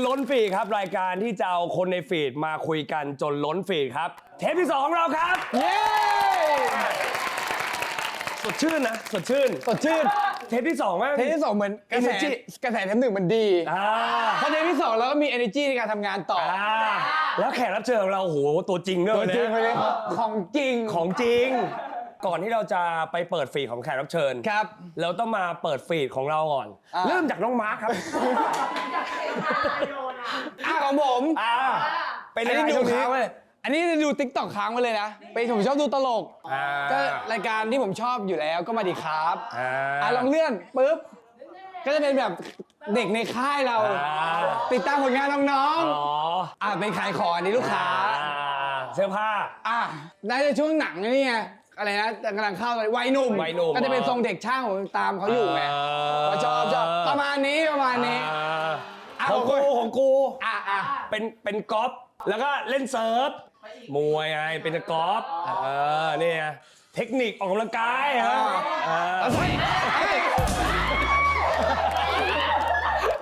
ล้นฟีดครับรายการที่จะเอาคนในฟีดมาคุยกันจนล้นฟีดครับเทปที่2ของเราครับเย้สดชื่นนะสดชื่นเทปที่2มั้ยเทปที่2เหมือนกระแสเทป1มันดีพอเทปที่2แล้วก็มี energy ในการทำงานต่อแล้วแขกรับเชิญของเราโหตัวจริงด้วยตัวจริงเลยของจริงก่อนที่เราจะไปเปิดฟีดของแขกรับเชิญครับเราต้องมาเปิดฟีดของเราก่อนเริ่มจากน้องมาร์คครับของผมเป็นอันนี้ดูค้างไว้เลยอันนี้ดู TikTok ค้างไว้เลยนะผมชอบดูตลกก็รายการที่ผมชอบอยู่แล้วก็มาดีครับลองเลื่อนปุ๊บก็จะเป็นแบบเด็กในค่ายเราติดตามผลงานน้องๆเป็นขายของอันนี้ลูกค้าเสื้อผ้าได้ในช่วงหนังนี่ไงอะไรนะกำลังเข้าวัยหนุ่มก็จะเป็นทรงเด็กช่างผมตามเขาอยู่ไงชอบประมาณนี้ของกูเป็นกอล์ฟแล้วก็เล่นเซิร์ฟมวยไงเป็นกอล์ฟนี่ไงเทคนิคออกกำลังกาย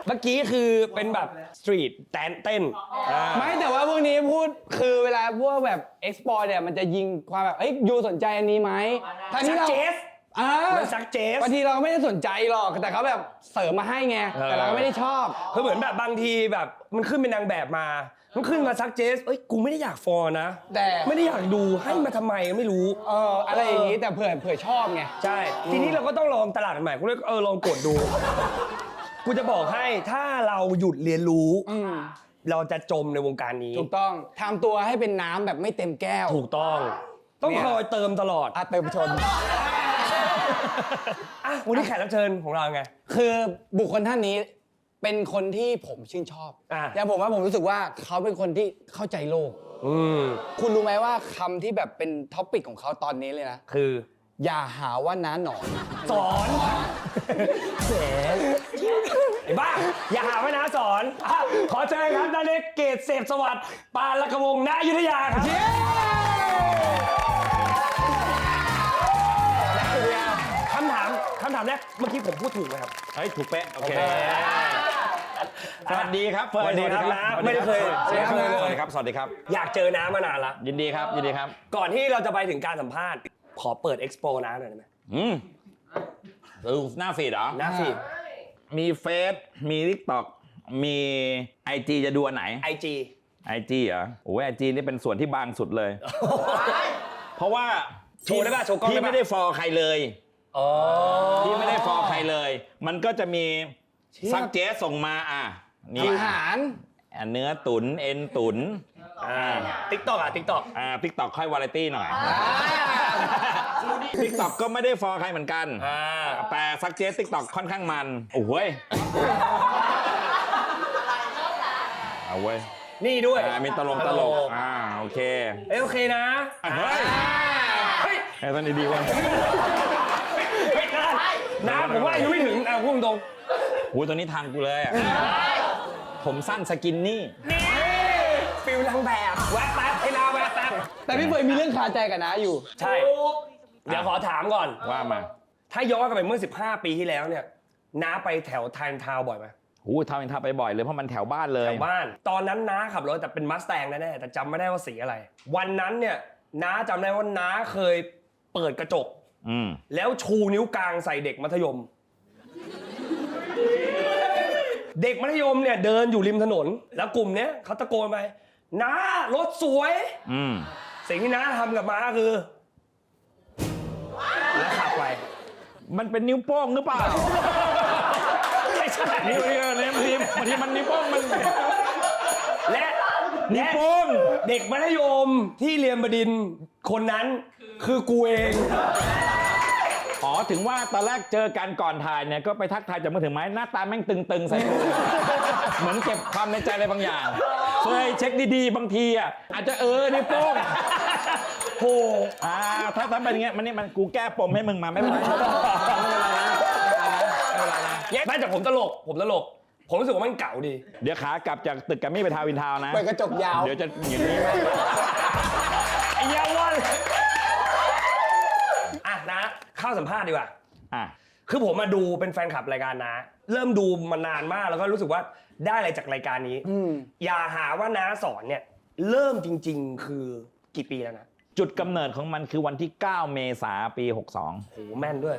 เมื่อกี้คือเป็นแบบสตรีทเต้นไม่แต่ว่าพวกนี้พูดคือเวลาพวกแบบเอ็กซ์พอร์ตเนี่ยมันจะยิงความแบบยูสนใจอันนี้ไหมถ้าที่เรามันซักเจสบางทีเราก็ไม่ได้สนใจหรอกแต่เขาแบบเสริมมาให้ไงแต่เราก็ไม่ได้ชอบคือเหมือนแบบบางทีแบบมันขึ้นเป็นนางแบบมามันขึ้นมาซักเจสกูไม่ได้อยากฟอร์นะแต่ไม่ได้อยากดูให้มาทำไมไม่รู้อะไรอย่างนี้แต่เผื่อชอบไงใช่ทีนี้เราก็ต้องลองตลาดใหม่กูเลยลองกดดูกูจะบอกให้ถ้าเราหยุดเรียนรู้เราจะจมในวงการนี้ถูกต้องทำตัวให้เป็นน้ำแบบไม่เต็มแก้วถูกต้องคอยเติมตลอดเติมชนวันนี้แขกรับเชิญของเราไงคือบุคคลท่านนี้เป็นคนที่ผมชื่นชอบอย่างผมรู้สึกว่าเขาเป็นคนที่เข้าใจโลกคุณรู้ไหมว่าคำที่แบบเป็นท็อปิกของเขาตอนนี้เลยนะคืออย่าหาว่าน้าหนอนสอนไอ้บ้าอย่าหาว่าน้าสอนขอเชิญครับนาเล็กเกตเสพสวัสดิ์ปานละกวงณอยุธยาครับคำถามแรกเมื่อกี้ผมพูดถูกไหมครับถูกเป๊ะโอเคสวัสดีครับสวัสดีครับนะไม่ได้เคยสวัสดีครับสวัสดีครับอยากเจอน้ามานานละยินดีครับก่อนที่เราจะไปถึงการสัมภาษณ์ขอเปิดเอ็กซ์โปน้าหน่อยได้ไหมดูหน้าฟีดเหรอหน้าฟีดมีเฟซมี TikTok มี IG จะดูอันไหน IG เหรอโอ้ย IG นี่เป็นส่วนที่บางสุดเลยเพราะว่าโชว์ได้ป่ะโชว์กล้องพี่ไม่ได้ฟอลใครเลยพี่ไม่ได้ฟอลใครเลยมันก็จะมีซักเจสส่งมานี่อาหารเนื้อตุ๋นเอ็นตุ๋นTikTok TikTok ค่อยวาไรตี้หน่อยTikTok ก็ไม่ได้ฟอลใครเหมือนกันแต่ซักเจส TikTok ค่อนข้างมันโอ้โหเอาเว้ยนี่ด้วยมีตลกโอเคโอเคนะเฮ้ยตอนนี้ดีว่ะน้าผมว่าอายุไม่ถึงพูดตรงโอ้ยตัวนี้ทางกูเลยผมสั้นสกินนี่ฟิลนางแบบแวะแป๊บให้น้าแวะแป๊บแต่พี่เฟยมีเรื่องคาใจกับน้าอยู่ใช่เดี๋ยวขอถามก่อนว่ามาถ้าย้อนกลับไปเมื่อ15 ปีที่แล้วเนี่ยน้าไปแถวไทน์ทาวน์บ่อยไหมทาวน์ไปบ่อยเลยเพราะมันแถวบ้านเลยแถวบ้านตอนนั้นน้าขับรถแต่เป็นมัสแตงแน่ๆแต่จำไม่ได้ว่าสีอะไรวันนั้นเนี่ยน้าจำได้ว่าน้าเคยเปิดกระจกแล้วชูนิ้วกลางใส่เด็กมัธยมเด็กมัธยมเนี่ยเดินอยู่ริมถนนแล้วกลุ่มเนี้ยเขาตะโกนไปน้ารถสวยสิ่งที่น้าทำกับม้าคือแล้วขับไปมันเป็นนิ้วโป้งหรือเปล่าไม่ใช่นิ้วเนี่ยบางทีมันนิ้วโป้งมันและนิ้วโป้งเด็กมัธยมที่เรียนบดินทร์คนนั้นคือกูเองถึงว่าตอนแรกเจอกันก่อนถ่ายเนี่ยก็ไปทักทายจากมือถือไหมหน้าตาแม่งตึงๆใส่เหมือนเก็บความในใจอะไรบางอย่างเคยเช็คดีๆบางทีอาจจะนิ้วโป้งโอ้ถ้าทำเป็นอย่างเงี้ยมันกูแก้ปมให้มึงมาไม่เป็นไรไม่แต่ผมตลกผมรู้สึกว่ามันเก่าดีเดี๋ยวขากลับจากตึกแกรมมี่ไปทาวน์อินทาวน์นะเปิดกระจกยาวเดี๋ยวจะอย่างนี้ไอ้ยาววันนะเข้าสัมภาษณ์ดีกว่า คือผมมาดูเป็นแฟนคลับรายการนะเริ่มดูมานานมากแล้วก็รู้สึกว่าได้อะไรจากรายการนี้อย่าหาว่าน้าสอนเนี่ยเริ่มจริงๆคือกี่ปีแล้วนะ จุดกำเนิดของมันคือวันที่ 9 เมษายน ปี 62 โหแม่นด้วย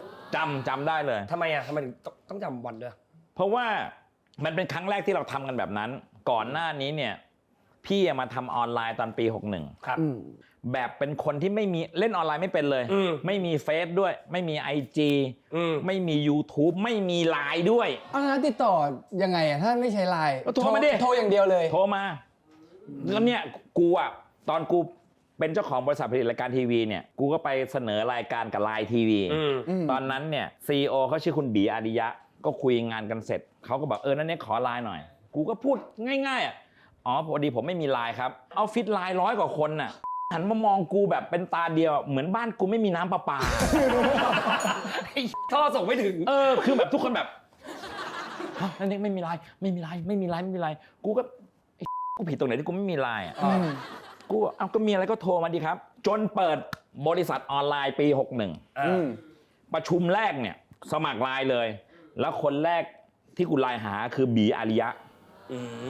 จำได้เลย ทำไมอ่ะทำไมถึงต้องจำวันด้วย เพราะว่ามันเป็นครั้งแรกที่เราทำกันแบบนั้น ก่อนหน้านี้เนี่ยพี่มาทำออนไลน์ตอนปี 61 ครับ แบบเป็นคนที่ไม่มีเล่นออนไลน์ไม่เป็นเลย ไม่มีเฟซด้วย ไม่มี IG ไม่มี YouTube ไม่มีไลน์ด้วย เอาแล้วติดต่อยังไงอะถ้าไม่ใช้ไลน์ ก็โทรมาดิ โทรอย่างเดียวเลย โทรมาแล้วเนี่ยกูอ่ะตอนกูเป็นเจ้าของบริษัทผลิตรายการทีวีเนี่ยกูก็ไปเสนอรายการกับไลน์ทีวีตอนนั้นเนี่ย CEO เขาชื่อคุณบีอาริยะก็คุยงานกันเสร็จเขาก็บอกนั่นเนี่ยขอไลน์หน่อยกูก็พูดง่ายๆอ่ะอ๋อพอดีผมไม่มีไลน์ครับเอาฟิตไลน์100 กว่าคนน่ะหันมามองกูแบบเป็นตาเดียวเหมือนบ้านกูไม่มีน้ำประปา ท่อส่งไม่ถึง คือแบบทุกคนแบบนั่นเองไม่มีไลน์ไม่มีไลน์ไม่มีไลน์ไม่มีไลน์กูก็กูผิดตรงไหนที่กูไม่มีไลน์อ่ะกูเอาก็มีอะไรก็โทรมาดีครับจนเปิดบริษัทออนไลน์ปี 61ประชุมแรกเนี่ยสมัครไลน์เลยแล้วคนแรกที่กูไลน์หาคือบีอาริยะ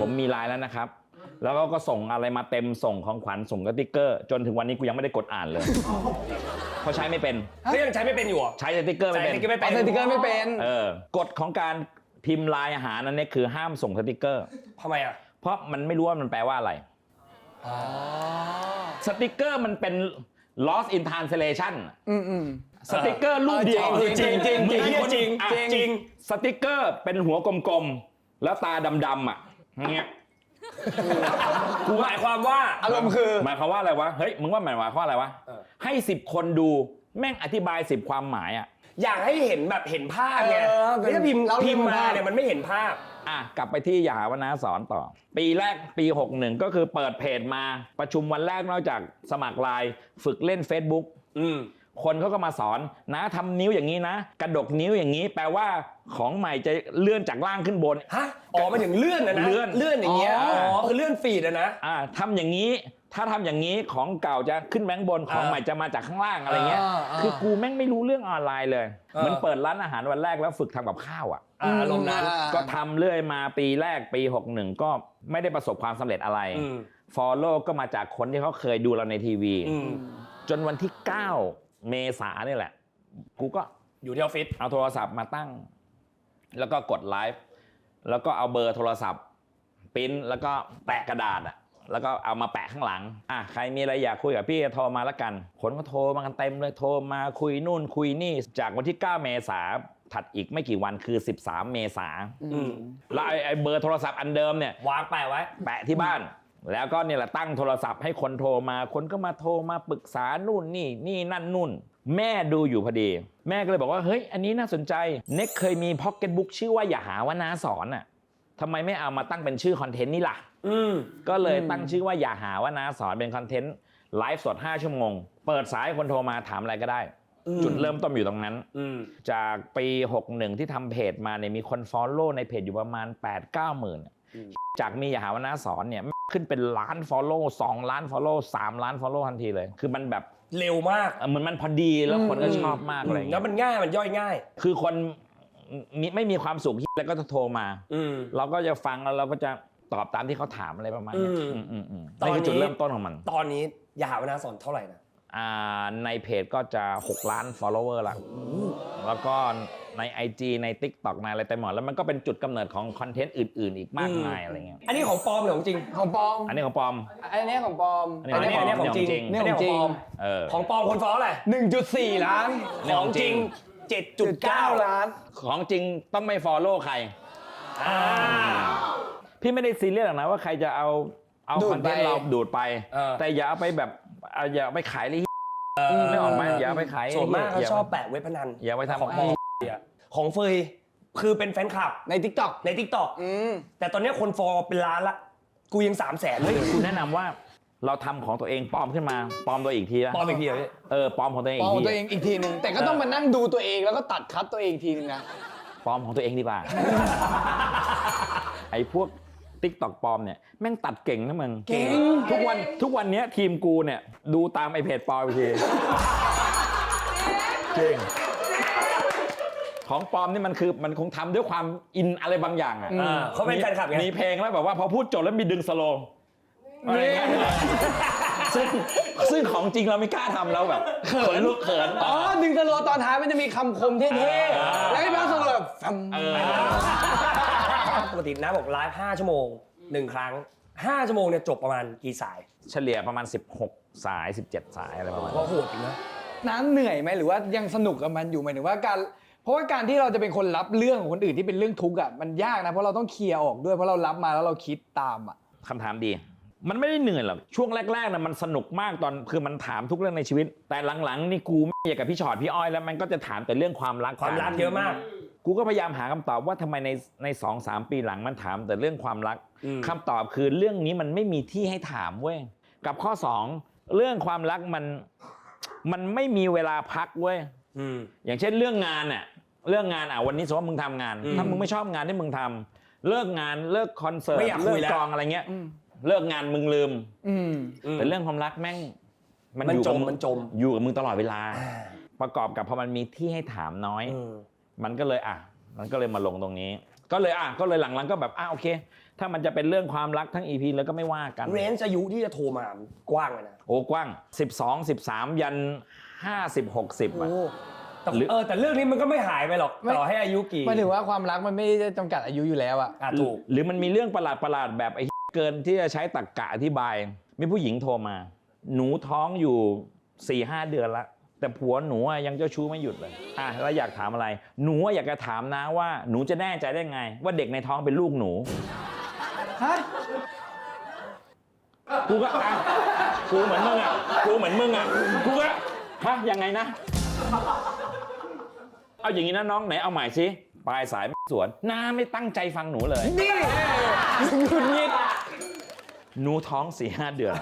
ผมมีไลน์แล้วนะครับแล้วก็ส่งอะไรมาเต็มส่งของขวัญส่งสติ๊กเกอร์จนถึงวันนี้กูยังไม่ได้กดอ่านเลยเพราะใช้ไม่เป็นก็ยังใช้ไม่เป็นอยู่ใช้สติ๊กเกอร์ไม่เป็น สติ๊กเกอร์ไม่เป็นกฎของการพิมพ์ไลน์อาหารนั้นเนี่ยคือห้ามส่งสติ๊กเกอร์ทำไมอ่ะเพราะมันไม่รู้ว่ามันแปลว่าอะไรสติ๊กเกอร์มันเป็น lost in translation สติ๊กเกอร์รูปเดียวจริงสติ๊กเกอร์เป็นหัวกลมๆแล้วตาดำๆอ่ะเงี้ยกูหมายความว่าอารมณ์คือหมายความว่าอะไรวะเฮ้ยมึงว่าหมายความว่าอะไรวะให้10 คนดูแม่งอธิบาย10 ความหมายอ่ะอยากให้เห็นแบบเห็นภาพไงถ้าพิมพ์มาเนี่ยมันไม่เห็นภาพกลับไปที่อย่าหาว่าน้าสอนต่อปีแรกปี 61ก็คือเปิดเพจมาประชุมวันแรกนอกจากสมัครไลน์ฝึกเล่น Facebook คนเขาก็มาสอนนะทำนิ้วอย่างนี้นะกระดกนิ้วอย่างนี้แปลว่าของใหม่จะเลื่อนจากล่างขึ้นบนฮะมาถึงเลื่อนนะเลื่อนอย่างเงี้ยคือเลื่อนฟีดนะทำอย่างนี้ถ้าทำอย่างนี้ของเก่าจะขึ้นแบงค์บนของใหม่จะมาจากข้างล่างอะไรเงี้ยคือกูแม่งไม่รู้เรื่องออนไลน์เลยเหมือนเปิดร้านอาหารวันแรกแล้วฝึกทำกับข้าวอ่ะอารมณ์นั้นก็ทำเรื่อยมาปีแรกปี 61ก็ไม่ได้ประสบความสำเร็จอะไรfollow ก็มาจากคนที่เขาเคยดูเราในทีวีจนวันที่9 เมษายนนี่แหละกูก็อยู่ที่ออฟฟิศเอาโทรศัพท์มาตั้งแล้วก็กดไลฟ์แล้วก็เอาเบอร์โทรศัพท์ปริ้นแล้วก็แปะกระดาษแล้วก็เอามาแปะข้างหลังใครมีอะไรอยากคุยกับพี่โทรมาแล้วกันคนก็โทรมากันเต็มเลยโทรมาคุยนู่นคุยนี่จากวันที่9 เมษายนถัดอีกไม่กี่วันคือ13 เมษายนแล้วไอ้เบอร์โทรศัพท์อันเดิมเนี่ยวางแปะไว้แปะที่บ้านแล้วก็เนี่ยแหละตั้งโทรศัพท์ให้คนโทรมาคนก็มาโทรมาปรึกษานู่นนี่นั่นนู่นแม่ดูอยู่พอดีแม่ก็เลยบอกว่าเฮ้ยอันนี้น่าสนใจเน็กเคยมีพ็อกเก็ตบุ๊กชื่อว่าอย่าหาว่าน้าสอนน่ะทำไมไม่เอามาตั้งเป็นชื่อคอนเทนต์นี่ล่ะก็เลยตั้งชื่อว่าอย่าหาว่าน้าสอนเป็นคอนเทนต์ไลฟ์สด5 ชั่วโมงเปิดสายคนโทรมาถามอะไรก็ได้จุดเริ่มต้นอยู่ตรงนั้นจากปี 61ที่ทำเพจมาเนี่ยมีคนฟอลโล่ในเพจอยู่ประมาณ 8-9 หมื่นจากมีอย่าหาว่าน้าสอนเนี่ยขึ้นเป็นล้านฟอลโล่2 ล้านฟอลโล่3 ล้านฟอลโล่ทันทีเลยคือมันแบบเร็วมากเหมือนมันพอดีแล้วคนก็ชอบมากเลยแล้วมันง่ายมันย่อยง่ายคือคนไม่มีความสุขแล้วก็จะโทรมาเราก็จะฟังแล้วเราก็จะตอบตามที่เขาถามอะไรประมาณนี้นี่คือจุดเริ่มต้นของมันตอนนี้อย่าหาว่าน้าสอนเท่าไหร่นะในเพจก็จะ6 ล้าน follower ละแล้วก็ใน IG ใน TikTok ในอะไรเต็มหมดแล้วมันก็เป็นจุดกำเนิดของคอนเทนต์อื่นๆอีกมากมายอะไรเงี้ยอันนี้ของปลอมหรือของจริงของปลอมอันนี้ของปลอมอันนี้ของปลอมอันนี้ของจริงนี่ของจริงของปลอมคนฟ้องอะไร 1.4 ล้านของจริง 7.9 ล้านของจริงต้องไม่ follow ใครพี่ไม่ได้ซีเรียสหรอกนะว่าใครจะเอาคอนเทนต์เราดูดไปแต่อย่าเอาไปแบบอย่าไปขายเลยไม่ออกมาอย่าไปขายส่วนมากเขาชอบแปะเว็บพนันอย่าไปทำของเฟยคือเป็นแฟนคลับใน TikTok แต่ตอนนี้คนฟอลเป็นล้านละกูยัง300,000เลยคุณแนะนำว่าเราทำของตัวเองปลอมขึ้นมาปลอมตัวอีกทีปลอมอีกทีปลอมของตัวเองอีกทีนึงแต่ก็ต้องมานั่งดูตัวเองแล้วก็ตัดคัดตัวเองทีนึงนะปลอมของตัวเองดีกว่าไอ้พวกTikTok ปลอมเนี่ยแม่งตัดเก่งนะมึงเก่งทุกวันนี้ทีมกูเนี่ยดูตามไอ้เพจปลอมไปทีเก่ง ของปลอมนี่มันคือมันคงทำด้วยความอินอะไรบางอย่างอ่ะ เขาเป็นแฟนคลับไง มีเพลงแล้วแบบว่าพอพูดจบแล้วมีดึงสโลว์อะไรเงี้ยซึ่งของจริงเราไม่กล้าทำแล้วแบบเขินลูกเขิน อ๋อดึงสโลว์ตอนท้ายมันจะมีคำคมเท่ๆแล้วไอ้บ้าสโลว์แบบฟัม ปกติน้าบอกไลฟ์5 ชั่วโมง 1 ครั้ง 5 ชั่วโมงเนี่ยจบประมาณกี่สาย เฉลี่ยประมาณ16 สาย 17 สายอะไรประมาณ ก็ นี้ โหดจริงนะ น้ำเหนื่อยไหมหรือว่ายังสนุกกับมันอยู่หมายถึงว่าการเพราะว่าการที่เราจะเป็นคนรับเรื่องของคนอื่นที่เป็นเรื่องทุกข์อ่ะมันยากนะเพราะเราต้องเคลียร์ออกด้วยเพราะเรารับมาแล้วเราคิดตามอ่ะ คำถามดี มันไม่ได้เหนื่อยหรอกช่วงแรกๆนะมันสนุกมากตอนคือมันถามทุกเรื่องในชีวิต แต่หลังๆนี่กูไม่อยากกับพี่ชอตพี่อ้อยแล้วมันก็จะถามแต่เรื่องความรัก ความรักเยอะมาก กูก็พยายามหาคำตอบว่าทำไมใน 2-3 ปีหลังมันถามแต่เรื่องความรักคำตอบคือเรื่องนี้มันไม่มีที่ให้ถามเว้ยกับข้อ 2 เรื่องความรักมันไม่มีเวลาพักเว้ยอย่างเช่นเรื่องงานน่ะเรื่องงานวันนี้สมมติว่ามึงทำงานถ้ามึงไม่ชอบงานที่มึงทำเลิกงานเลิกคอนเสิร์ต ไม่อยากคุ เลิ ย ก แล้ว กองอะไรเงี้ยเลิกงานมึงลืม แต่เรื่องความรักแม่ง มัน อยู่ จ กับ ม มึง มันจม อยู่กับมึงตลอดเวลา ประกอบกับพอมันมีที่ให้ถามน้อย มันก็เลยมันก็เลยมาลงตรงนี้ ก็เลยหลังๆก็แบบโอเค ถ้ามันจะเป็นเรื่องความรักทั้ง EP แล้วก็ไม่ว่ากัน เรนจ์อายุที่จะโทรมากว้างเลยนะ โอ้กว้าง12 13ยัน50 60อ่ะ แต่เรื่องนี้มันก็ไม่หายไปหรอกต่อให้อายุกี่ หมายถึงว่าความรักมันไม่ได้จำกัดอายุอยู่แล้วอ่ะ ถูก หรือมันมีเรื่องประหลาดแบบไอ้เกินที่จะใช้ตรรกะอธิบายมีผู้หญิงโทรมา หนูท้องอยู่ 4-5 เดือนละแต่ผัวหนูยังเจ้าชู้ไม่หยุดเลยแล้วอยากถามอะไรหนูอยากจะถามนะว่าหนูจะแน่ใจได้ไง ว่าเด็กในท้องเป็นลูกหนู ฮะ กูก็กูเหมือนมึงกูก็ยังไงนะเอาอย่างนี้นะน้องไหนเอาใหม่สิปลายสายสวนน้าไม่ตั้งใจฟังหนูเลย นี่หงุดหงิด หนูท้อง 4-5 เดือน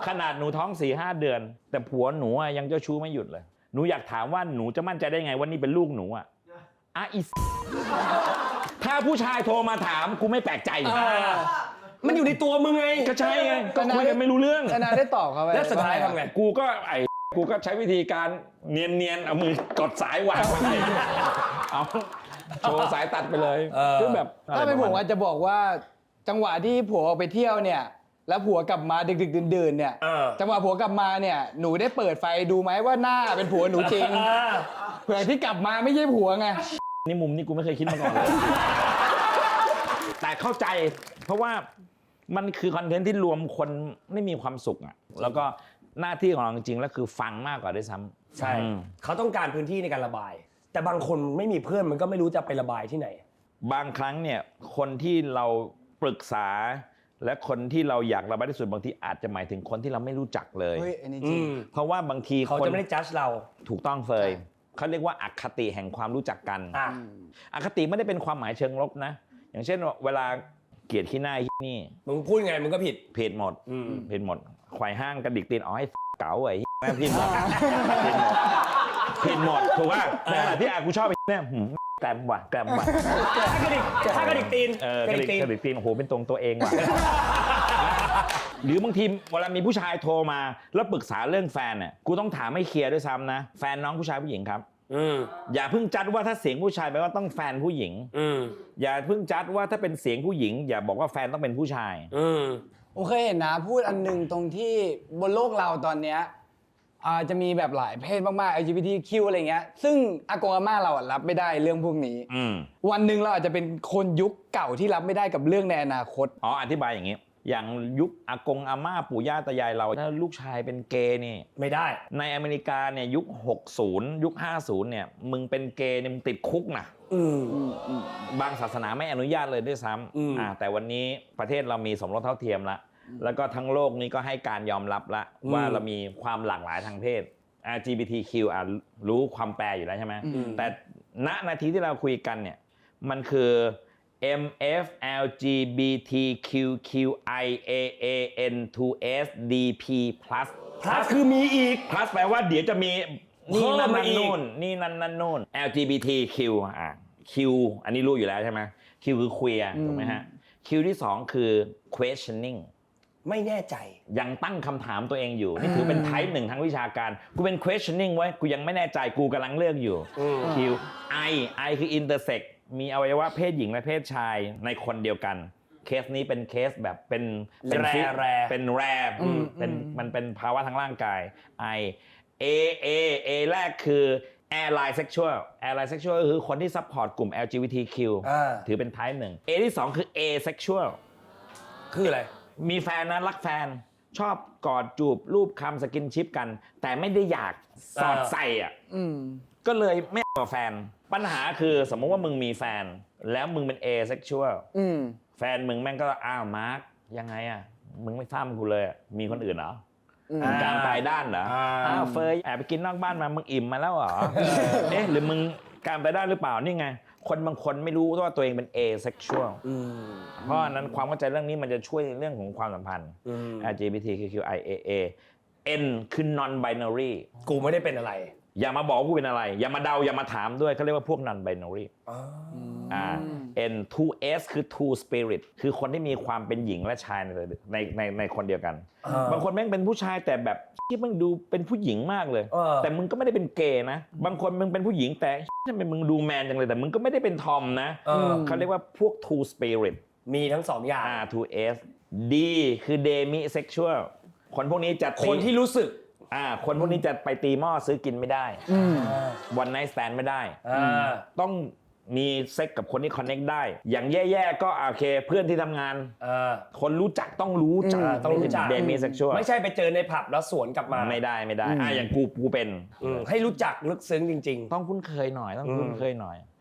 ขนาดหนูท้อง 4-5 เดือน แต่ผัวหนูยังเจ้าชู้ไม่หยุดเลยหนูอยากถามว่าหนูจะมั่นใจได้ไงว่านี่เป็นลูกหนูถ้าผู้ชายโทรมาถามกูไม่แปลกใจมันอยู่ในตัวมึงไง ก็ใช่ไงก็คุยกันไม่รู้เรื่อง นานาได้ตอบเขาไป แล้วสุดท้ายทำไง กูก็ใช้วิธีการเนียนๆเอามือกดสายวางไว้เอาโชว์สายตัดไปเลยคือแบบ ถ้าเป็นผมอาจจะบอกว่าจังหวะที่ผัวออกไปเที่ยวเนี่ยแล้วผัวกลับมาดึกๆดื่นๆเนี่ยจังหวะผัวกลับมาเนี่ยหนูได้เปิดไฟดูไหมว่าหน้าเป็นผัวหนูจริงเผื่อที่กลับมาไม่ใช่ผัวไง นี่มุมนี้กูไม่เคยคิดมาก่อนเลยแต่เข้าใจเพราะว่ามันคือคอนเทนต์ที่รวมคนไม่มีความสุขแล้วก็หน้าที่ของเราจริงๆแล้วคือฟังมากกว่าด้วยซ้ำใช่เขาต้องการพื้นที่ในการระบายแต่บางคนไม่มีเพื่อนมันก็ไม่รู้จะไประบายที่ไหนบางครั้งเนี่ยคนที่เราปรึกษาและคนที่เราอยากระบายที่สุดบางทีอาจจะหมายถึงคนที่เราไม่รู้จักเลยเพราะว่าบางทีเขาจะไม่ได้จัดเราถูกต้องเฟยเขาเรียกว่าอคติแห่งความรู้จักกันอคติไม่ได้เป็นความหมายเชิงลบนะอย่างเช่นเวลาเกลียดขี้หน้านี่มึงพูดไงมึงก็ผิดหมดผิดหมดควายห้างกระดิกตีนให้เก๋าไอ้แม่ผิดหมดถูกป่ะในขณะที่กูชอบไอ้เนี่ยแกลมว่ะถ้ากระดิกตีนกระดิกตีนโอ้โหเป็นตรงตัวเองว่ะหรือบางทีเวลามีผู้ชายโทรมาแล้วปรึกษาเรื่องแฟนเนี่ยกูต้องถามให้เคลียร์ด้วยซ้ำนะแฟนน้องผู้ชายผู้หญิงครับอย่าเพิ่งจัดว่าถ้าเสียงผู้ชายแปลว่าต้องแฟนผู้หญิงอย่าเพิ่งจัดว่าถ้าเป็นเสียงผู้หญิงอย่าบอกว่าแฟนต้องเป็นผู้ชายโอเคเห็นนะพูดอันนึงตรงที่บนโลกเราตอนเนี้ยจะมีแบบหลายเพศมากๆ LGBTQ อะไรเงี้ยซึ่งอากงอาม่าเรารับไม่ได้เรื่องพวกนี้วันหนึ่งเราอาจจะเป็นคนยุคเก่าที่รับไม่ได้กับเรื่องในอนาคตอธิบายอย่างนี้อย่างยุคอากงอาม่าปู่ย่าตายายเราถ้าลูกชายเป็นเกย์นี่ไม่ได้ในอเมริกาเนี่ยยุค60ยุค50เนี่ยมึงเป็นเกย์เนี่ยมึงติดคุกนะบางศาสนาไม่อนุญาตเลยด้วยซ้ำแต่วันนี้ประเทศเรามีสมรสเท่าเทียมละแล้วก็ทั้งโลกนี้ก็ให้การยอมรับละว่าเรามีความหลากหลายทางเพศ LGBTQ รู้ความแปลอยู่แล้วใช่ไหมแต่ณนาทีที่เราคุยกันเนี่ยมันคือ MFLGBTQQIAAN2SDP plus คือมีอีก plus แปลว่าเดี๋ยวจะมีนี่นั่นนู่นนี่นั่นนู่น LGBTQ Q อันนี้รู้อยู่แล้วใช่ไหม Q คือ queer ถูกไหมฮะ Q ที่2คือ questioning ไม่แน่ใจยังตั้งคำถามตัวเองอยู่นี่ถือเป็นไทป์หนึ่งทางวิชาการกูเป็น questioning ไว้กูยังไม่แน่ใจกูกำลังเลือกอยู่คิว I คือ intersex มีอวัยวะเพศหญิงและเพศชายในคนเดียวกันเคสนี้เป็นเคสแบบเป็นแรเป็นแรเป็นมันเป็นภาวะทางร่างกาย A แรกคือ Allied Sexual Allied Sexual ก็คือคนที่ซัพพอร์ตกลุ่ม LGBTQ ถือเป็น type หนึ่ง A ที่2คือ Asexual คืออะไรมีแฟนนะรักแฟนชอบกอดจูบรูปคำสกินชิปกันแต่ไม่ได้อยากสอดใส่อ่ะก็เลยไม่กับแฟนปัญหาคือสมมติว่ามึงมีแฟนแล้วมึงเป็น asexual แฟนมึงแม่งก็อ้าวมาร์คยังไงอ่ะมึงไม่ซ้ำกูเลยมีคนอื่นเหรอการตายด้านเหรออ้าวเฟยแอบไปกินนอกบ้านมามึงอิ่มมาแล้วเหรอเอ๊ะหรือมึงการตายด้านหรือเปล่านี่ไงคนบางคนไม่รู้ว่าตัวเองเป็น asexual เพราะฉะนั้นความเข้าใจเรื่องนี้มันจะช่วยในเรื่องของความสัมพันธ์ LGBTQIA N คือ non binary กูไม่ได้เป็นอะไรอย่ามาบอกกูเป็นอะไรอย่ามาเดาอย่ามาถามด้วยเขาเรียกว่าพวก non binary N 2S คือ two spirit คือคนที่มีความเป็นหญิงและชายในคนเดียวกันบางคนแม่งเป็นผู้ชายแต่แบบที่มึงดูเป็นผู้หญิงมากเลยแต่มึงก็ไม่ได้เป็นเกย์นะบางคนมึงเป็นผู้หญิงแต่ทำไมมึงดูแมนจังเลยแต่มึงก็ไม่ได้เป็นทอมนะเขาเรียกว่าพวก two spirit มีทั้งสองอย่าง2S D คือ demisexual คนพวกนี้จะคนที่รู้สึกคนพวกนี้จะไปตีหม้อซื้อกินไม่ได้วันไนท์สแตนด์ไม่ได้ต้องมีเซ็กกับคนที่คอนเนคได้อย่างแย่ๆก็โอเคเพื่อนที่ทำงานคนรู้จักต้องรู้จักเดมิเซ็กชวลไม่ใช่ไปเจอในผับแล้วสวนกลับมาไม่ได้อย่างกูเป็นให้รู้จักลึกซึ้งจริงๆต้องคุ้นเคยหน่อย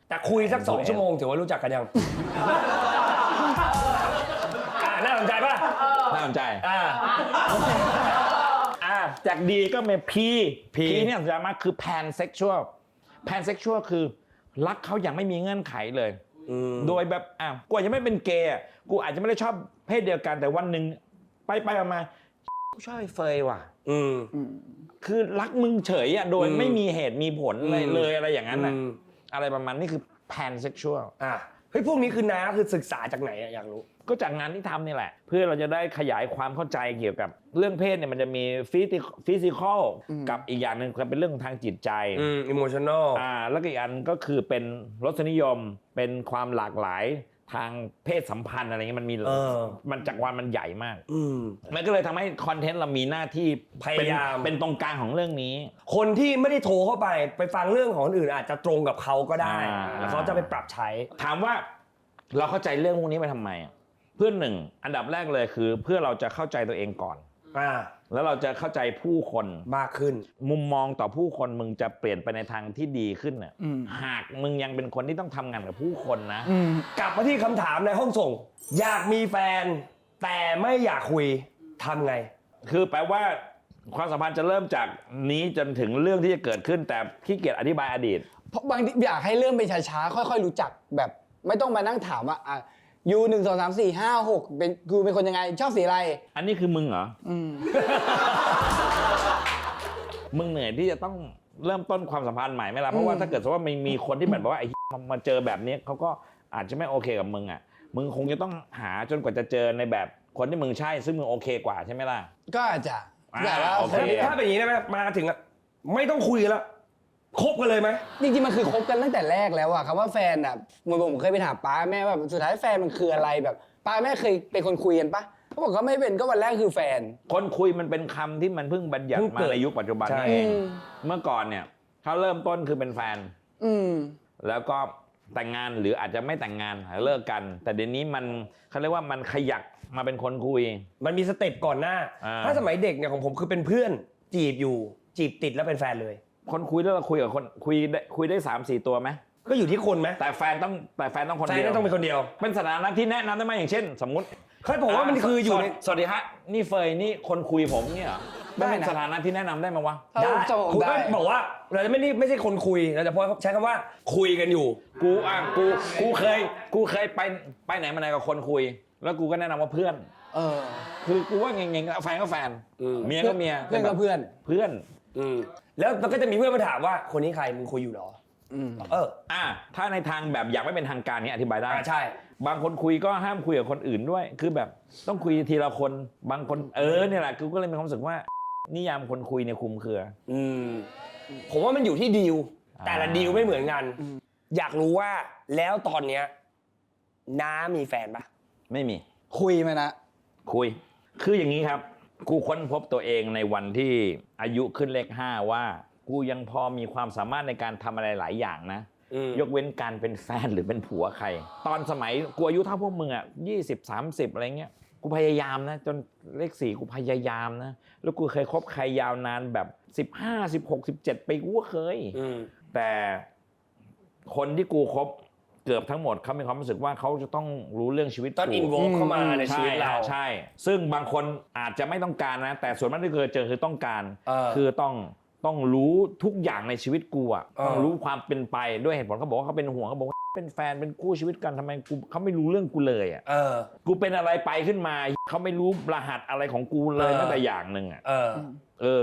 แต่คุยสัก2 ชั่วโมงถือว่ารู้จักกันยังน่าสนใจป่ะน่าสนใจจากดีก็เป็น P เนี่ยจะมาคือ pansexual คือรักเขาอย่างไม่มีเงื่อนไขเลยโดยแบบกูอาจจะไม่เป็นเกย์กูอาจจะไม่ได้ชอบเพศเดียวกันแต่วันหนึ่งไปมากูชอบไอ้เฟยว่ะคือรักมึงเฉยโดยไม่มีเหตุมีผลเลยอะไรอย่างนั้นอะไรประมาณนี้คือ pansexual เฮ้ยพวกนี้คือน้าคือศึกษาจากไหนอยากรู้ก็จากงานที่ทำนี่แหละเพื่อเราจะได้ขยายความเข้าใจเกี่ยวกับเรื่องเพศเนี่ยมันจะมีphysical กับอีกอย่างหนึ่งเป็นเรื่องทางจิตใจ emotional แล้วก็อีกอันก็คือเป็นรสนิยมเป็นความหลากหลายทางเพศสัมพันธ์อะไรเงี้ยมันมีมันจักรวาลมันใหญ่มากมันก็เลยทำให้คอนเทนต์เรามีหน้าที่พยายามเป็นตรงกลางของเรื่องนี้คนที่ไม่ได้โทรเข้าไปฟังเรื่องของคนอื่นอาจจะตรงกับเขาก็ได้แล้วเขาจะไปปรับใช้ถามว่าเราเข้าใจเรื่องพวกนี้ไปทำไมเพื่อหนึ่งอันดับแรกเลยคือเพื่อเราจะเข้าใจตัวเองก่อนแล้วเราจะเข้าใจผู้คนมากขึ้นมุมมองต่อผู้คนมึงจะเปลี่ยนไปในทางที่ดีขึ้นน่ะหากมึงยังเป็นคนที่ต้องทำงานกับผู้คนนะกลับมาที่คำถามในห้องส่งอยากมีแฟนแต่ไม่อยากคุยทำไงคือแปลว่าความสัมพันธ์จะเริ่มจากนี้จนถึงเรื่องที่จะเกิดขึ้นแต่ขี้เกียจอธิบายอดีตเพราะบางทีอยากให้เริ่มไปช้าๆค่อยๆรู้จักแบบไม่ต้องมานั่งถามว่ายู1 2 3 4 5 6เป็นกูเป็นคนยังไงชอบสีอะไรอันนี้คือมึงเหรอมึงเหนื่อยที่จะต้องเริ่มต้นความสัมพันธ์ใหม่ไหมล่ะเพราะว่าถ้าเกิดว่ามีคนที่แบบว่าไอ้มาเจอแบบนี้เขาก็อาจจะไม่โอเคกับมึงมึงคงจะต้องหาจนกว่าจะเจอในแบบคนที่มึงใช่ซึ่งมึงโอเคกว่าใช่ไหมล่ะก็อาจจะถ้าเป็นอย่างนี้ได้ไหมมาถึงไม่ต้องคุยแล้วคบกันเลยไหมจริงๆมันคือคบกันตั้งแต่แรกแล้วคำว่าแฟนเหมือนผมเคยไปถามป้าแม่ว่าสุดท้ายแฟนมันคืออะไรแบบป้าแม่เคยเป็นคนคุยกันปะเขาบอกเขาไม่เป็นก็วันแรกคือแฟนคนคุยมันเป็นคำที่มันเพิ่งบัญญัติมาในยุคปัจจุบันนี่เองเมื่อก่อนเนี่ยเขาเริ่มต้นคือเป็นแฟนแล้วก็แต่งงานหรืออาจจะไม่แต่งงานเลิกกันแต่เดี๋ยวนี้มันเขาเรียกว่ามันขยักมาเป็นคนคุยมันมีสเต็ปก่อนหน้าถ้าสมัยเด็กเนี่ยของผมคือเป็นเพื่อนจีบติดแล้วเป็นแฟนเลยคนคุยแล้วเราคุยกับคนคุยได้ 3-4 ตัวไหมก็อยู่ที่คนไหมแต่แฟนต้องคนเดียวแฟนต้องเป็นคนเดียวเป็นสถานะที่แนะนำได้ไหมอย่างเช่นสมมุติเคยบอกว่ามันคืออยู่ในสวัสดีฮะนี่เฟยนี่คนคุยผมเนี่ยเหรอเป็นสถานะที่แนะนำได้ไหมวะได้คุณก็บอกว่าเราจะไม่ใช่คนคุยเราจะพอใช้คำว่าคุยกันอยู่กูเคยไปไหนมาไหนกับคนคุยแล้วกูก็แนะนำว่าเพื่อนคือกูว่าเง่งๆแฟนก็แฟนเมียก็เมียเพื่อนก็เพื่อนแล้วมันก็จะมีเพื่อนมาถามว่าคนนี้ใครมึงคุยอยู่หรอ ถ้าในทางแบบอยากไม่เป็นทางการนี้อธิบายได้ ใช่ บางคนคุยก็ห้ามคุยกับคนอื่นด้วย คือแบบต้องคุยทีละคนบางคนเนี่ยแหละกูก็เลยมีความรู้สึกว่านิยามคนคุยเนี่ยคลุมเครือผมว่ามันอยู่ที่ดีลแต่ละดีลไม่เหมือนกันอยากรู้ว่าแล้วตอนเนี้ยน้ามีแฟนปะไม่มีคุยไหมนะคุยคืออย่างนี้ครับกูค้นพบตัวเองในวันที่อายุขึ้นเลข5ว่ากูยังพอมีความสามารถในการทำอะไรหลายอย่างนะยกเว้นการเป็นแฟนหรือเป็นผัวใครตอนสมัยกูอายุเท่าพวกมึงอ่ะ20-30อะไรเงี้ยกูพยายามนะจนเลข4กูพยายามนะแล้วกูเคยคบใครยาวนานแบบ15 16 17ปีกูก็เคยแต่คนที่กูคบเกือบทั้งหมดเขามีความรู้สึกว่าเขาจะต้องรู้เรื่องชีวิตต้องอินโวลเข้ามาในชีวิตเราใช่ซึ่งบางคนอาจจะไม่ต้องการนะแต่ส่วนมากที่เคยเจอคือต้องการคือต้องรู้ทุกอย่างในชีวิตกูอ่ะต้องรู้ความเป็นไปด้วยเหตุผลเขาบอกว่าเขาเป็นห่วงเขาบอกว่าเป็นแฟนเป็นคู่ชีวิตกันทำไมเขาไม่รู้เรื่องกูเลยอ่ะกูเป็นอะไรไปขึ้นมาเขาไม่รู้รหัสอะไรของกูเลยแม้แต่อย่างนึงอ่ะ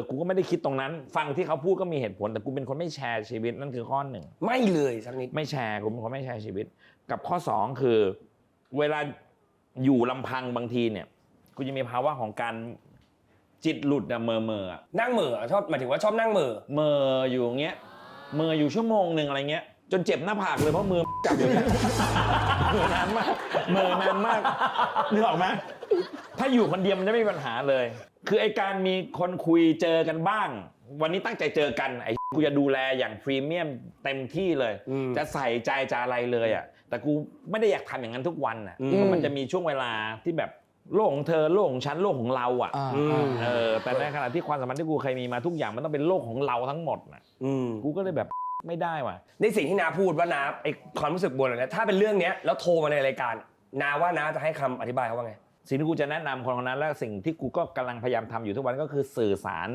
กูก็ไม่ได้คิดตรงนั้นฟังที่เขาพูดก็มีเหตุผลแต่กูเป็นคนไม่แชร์ชีวิตนั่นคือข้อหนึ่งไม่เลยสักนิดไม่แชร์กูเป็นคนไม่แชร์ชีวิตกับข้อ2คือเวลาอยู่ลำพังบางทีเนี่ยกูจะมีภาวะของการจิตหลุดอะเมอนั่งเหม่อชอบหมายถึงว่าชอบนั่งเหม่ออยู่อย่างเงี้ยเหม่ออยู่ชั่วโมงนึงอะไรเงี้ยจนเจ็บหน้าผากเลยเพราะมือจับอยู่เนี่ยเหม่อนานมากนึกออกไหมถ้าอยู่คนเดียวมันจะไม่มีปัญหาเลยคือไอการมีคนคุยเจอกันบ้างวันนี้ตั้งใจเจอกันไอ้กูจะดูแลอย่างพรีเมียมเต็มที่เลยจะใส่ใจจะอะไรเลยอ่ะแต่กูไม่ได้อยากทำอย่างนั้นทุกวันอ่ะเพราะมันจะมีช่วงเวลาที่แบบโลกของเธอโลกของฉันโลกของเราอ่ะแต่ในขณะที่ความสัมพันธ์ที่กูเคยมีมาทุกอย่างมันต้องเป็นโลกของเราทั้งหมดน่ะกูก็เลยแบบไม่ได้ว่ะในสิ่งที่น้าพูดว่าน้าไอความรู้สึกบนอะไรถ้าเป็นเรื่องเนี้ยแล้วโทรมาในรายการน้าว่าน้าจะให้คำอธิบายเขาว่าไงสิ่งที่กูจะแนะนำคนคนนั้นและสิ่งที่กูก็กำลังพยายามทำอยู่ทุกวันก็คือสื่อสาร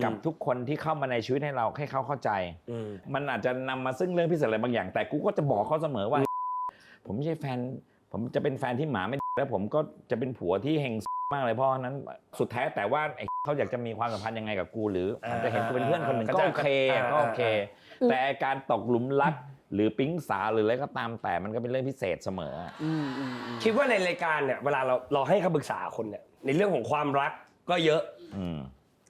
กับทุกคนที่เข้ามาในชีวิตให้เราให้เขาเข้าใจมันอาจจะนำมาซึ่งเรื่องพิเศษอะไรบางอย่างแต่กูก็จะบอกเขาเสมอว่าผมไม่ใช่แฟนผมจะเป็นแฟนที่หมาไม่แล้วผมก็จะเป็นผัวที่เฮงมากเลยเพราะนั้นสุดท้ายแต่ว่าเขาอยากจะมีความสัมพันธ์ยังไงกับกูหรืออาจจะเห็นกูเป็นเพื่อนคนหนึ่งก็โอเคแต่การตกหลุมรักหรือปิ๊งสาหรืออะไรก็ตามแต่มันก็เป็นเรื่องพิเศษเสมอคิดว่าในรายการเนี่ยเวลาเราให้คำปรึกษาคนเนี่ยในเรื่องของความรักก็เยอะ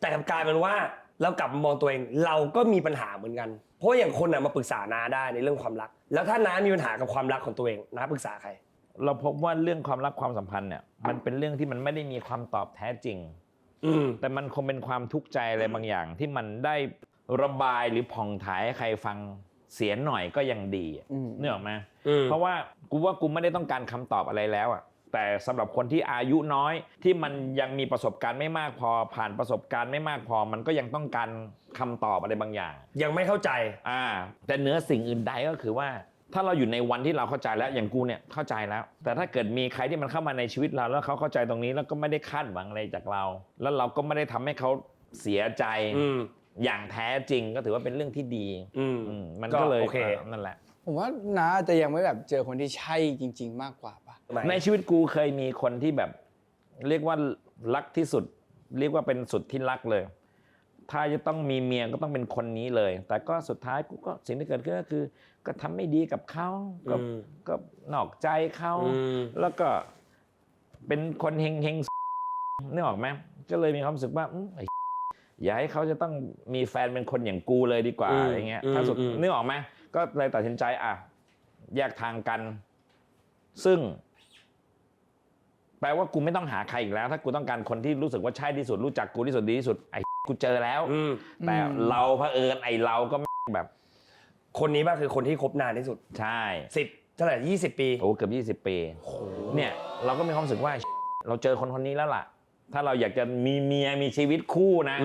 แต่กลายเป็นว่าเรากลับมามองตัวเองเราก็มีปัญหาเหมือนกันเพราะอย่างคนน่ะมาปรึกษาน้าได้ในเรื่องความรักแล้วถ้าน้ามีปัญหากับความรักของตัวเองน้าปรึกษาใครเราพบว่าเรื่องความรักความสัมพันธ์เนี่ยมันเป็นเรื่องที่มันไม่ได้มีความตอบแท้จริงแต่มันคงเป็นความทุกข์ใจอะไรบางอย่างที่มันได้ระบายหรือผ่องถ่ายให้ใครฟังเสียหน่อยก็ยังดีนึกออกไหมเพราะว่ากูไม่ได้ต้องการคำตอบอะไรแล้วอ่ะแต่สำหรับคนที่อายุน้อยที่มันยังมีประสบการณ์ไม่มากพอผ่านประสบการณ์ไม่มากพอมันก็ยังต้องการคำตอบอะไรบางอย่างยังไม่เข้าใจแต่เหนือสิ่งอื่นใดก็คือว่าถ้าเราอยู่ในวันที่เราเข้าใจแล้วอย่างกูเนี่ยเข้าใจแล้วแต่ถ้าเกิดมีใครที่มันเข้ามาในชีวิตเราแล้วเขาเข้าใจตรงนี้แล้วก็ไม่ได้คาดหวังอะไรจากเราแล้วเราก็ไม่ได้ทำให้เขาเสียใจอย่างแท้จริงก็ถือว่าเป็นเรื่องที่ดีมันก็เลยโอเคนั่นแหละผมว่าน้าจะยังไม่แบบเจอคนที่ใช่จริงๆมากกว่าป่ะในชีวิตกูเคยมีคนที่แบบเรียกว่ารักที่สุดเรียกว่าเป็นสุดที่รักเลยถ้าจะต้องมีเมียก็ต้องเป็นคนนี้เลยแต่ก็สุดท้ายกูก็สิ่งที่เกิดขึ้นก็คือก็ทำไม่ดีกับเขาก็นอกใจเขาแล้วก็เป็นคนเฮงนึกออกไหมก็เลยมีความรู้สึกว่าอย่าให้เขาจะต้องมีแฟนเป็นคนอย่างกูเลยดีกว่าอย่างเงี้ยถ้าสุดนึกออกไหมก็เลยตัดสินใจแยกทางกันซึ่งแปลว่ากูไม่ต้องหาใครอีกแล้วถ้ากูต้องการคนที่รู้สึกว่าใช่ที่สุดรู้จักกูที่สุดดีที่สุดกูเจอแล้วแต่เราเผอิญเราก็แบบคนนี้ป่ะคือคนที่คบนานที่สุดใช่10เท่าไหร่20 ปีโอ้เกือบ20 ปีเนี่ยเราก็มีความรู้สึกว่าเราเจอคนนี้แล้วล่ะถ้าเราอยากจะมีเมียมีชีวิตคู่นะ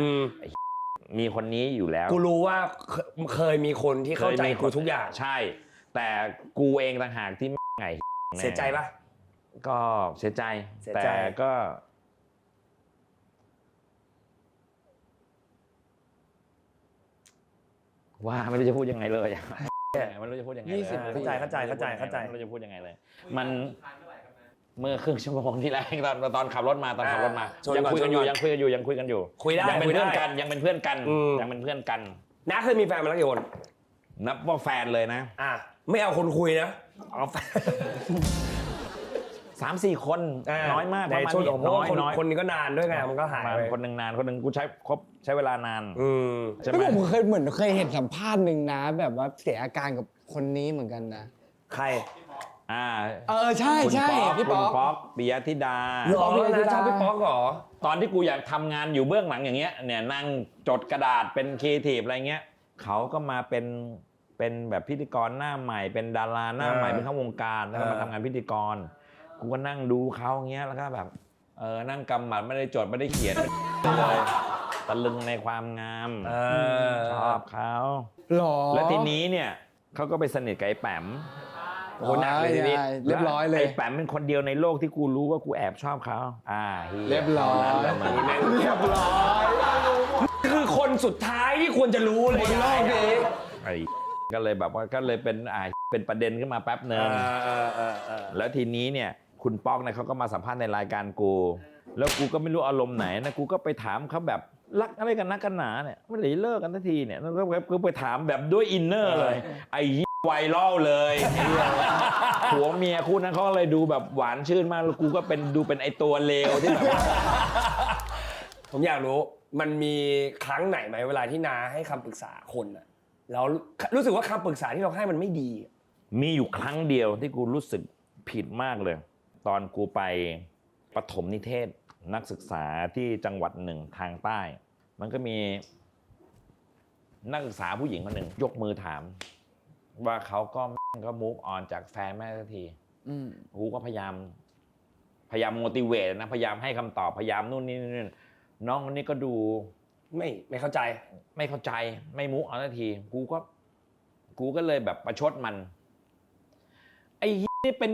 มีคนนี้อยู่แล้วกูรู้ว่าเคยมีคนที่เข้าใจกูทุกอย่างใช่แต่กูเองต่างหากที่ไงเสียใจป่ะก็เสียใจแต่ก็ว่าไม่รู้จะพูดยังไงเลยไม่รู้จะพูดยังไงเข้าใจไม่รู้จะพูดยังไงเลยมันเมื่อครึ่งชั่วโมงที่แล้วตอนขับรถมายังคุยกันอยู่คุยได้ยังเป็นเพื่อนกันน้าเคยมีแฟนมาแล้วกี่คน นับว่าแฟนเลยนะ ไม่เอาคนคุยนะเอาแฟน 3-4 คนน้อยมาก ในช่วงของคนนี้ก็นานด้วยไงมันก็หายไป คนหนึ่งนานคนหนึ่งกูใช้เวลานานใช่ไหม ผมเคยเห็นสัมภาษณ์หนึ่งนะ แบบว่าเสียอาการกับคนนี้เหมือนกันนะ ใคร ใช่ใช่พี่ป๊อก คุณป๊อกปิยธิดา หรอนะชอบพี่ป๊อกเหรอ ตอนที่กูอยากทำงานอยู่เบื้องหลังอย่างเงี้ยเนี่ยนั่งจดกระดาษเป็นครีเอทีฟอะไรเงี้ยเขาก็มาเป็นแบบพิธีกรหน้าใหม่เป็นดาราหน้าใหม่เป็นเข้าวงการแล้วก็มาทำงานพิธีกรกูก็นั่งดูเขาอย่างเงี้ยแล้วก็แบบนั่งกำหมัดไม่ได้จดไม่ได้เขียนเลยตะลึงในความงามชอบเขา หรอ แล้วทีนี้เนี่ยเขาก็ไปสนิทกับไอ้แปม โอ้โหหนักเลยทีนี้ เรียบร้อยเลย ไอ้แปมเป็นคนเดียวในโลกที่กูรู้ว่ากูแอบชอบเขาเรียบร้อย แล้วมัน เรียบร้อย คือคนสุดท้ายที่ควรจะรู้เลย บนโลกนี้ ไอ้ก็เลยแบบว่าก็เลยเป็นประเด็นขึ้นมาแป๊บนึงแล้วทีนี้เนี่ยคุณป๊อกเนี่ยเขาก็มาสัมภาษณ์ในรายการกูแล้วกูก็ไม่รู้อารมณ์ไหนนะกูก็ไปถามเขาแบบรักอะไรกันนักกันหนาเนี่ยไม่ได้เลิกกันทันทีเนี่ยแล้วก็ไปถามแบบด้วยอินเนอร์เลยไอ้ไวรัลเลยผัวเมียคู่นั้นเขาก็เลยดูแบบหวานชื่นมากแล้วกูก็ดูเป็นไอ้ตัวเลวที่แบบว่า ผมอยากรู้มันมีครั้งไหนไหมเวลาที่นาให้คำปรึกษาคนอะแล้วรู้สึกว่าคำปรึกษาที่เราให้มันไม่ดี มีอยู่ครั้งเดียวที่กูรู้สึกผิดมากเลยตอนกูไปประถมนิเทศนักศึกษาที่จังหวัดหนึ่งทางใต้ มันก็มีนักศึกษาผู้หญิงคนหนึ่งยกมือถามว่าเขาก็มูฟออนจากแฟนแม่สักทีกูก็พยายามโมติเวตนะพยายามให้คำตอบพยายามนู่นนี่น้องคนนี้ก็ดูไม่เข้าใจไม่มูฟออนสักทีกูก็เลยแบบประชดมันไอ้นี่เป็น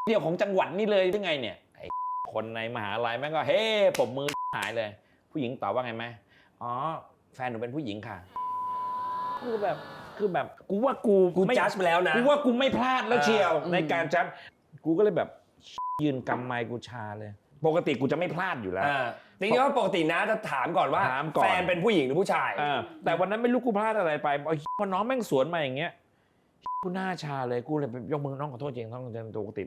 เดียวของจังหวัดนี่เลยหรือไงเนี่ยไอ้คนในมหาลัยแม่งก็เฮ้ปรบมือหายเลยผู้หญิงตอบว่าไงไหมอ๋อแฟนหนูเป็นผู้หญิงค่ะคือแบบกูว่ากูจัดไปแล้วนะกูว่ากูไม่พลาดแล้วเชียวในการจัดกูก็เลยแบบยืนกำไมค์กูชาเลยปกติกูจะไม่พลาดอยู่แล้วจริงๆว่าปกตินะจะถามก่อนว่าแฟนเป็นผู้หญิงหรือผู้ชายแต่วันนั้นไม่รู้กูพลาดอะไรไปพอน้องแม่งสวนมาอย่างเงี้ยกูหน้าชาเลยกูเลยยกมือน้องขอโทษจริงต้องปกติ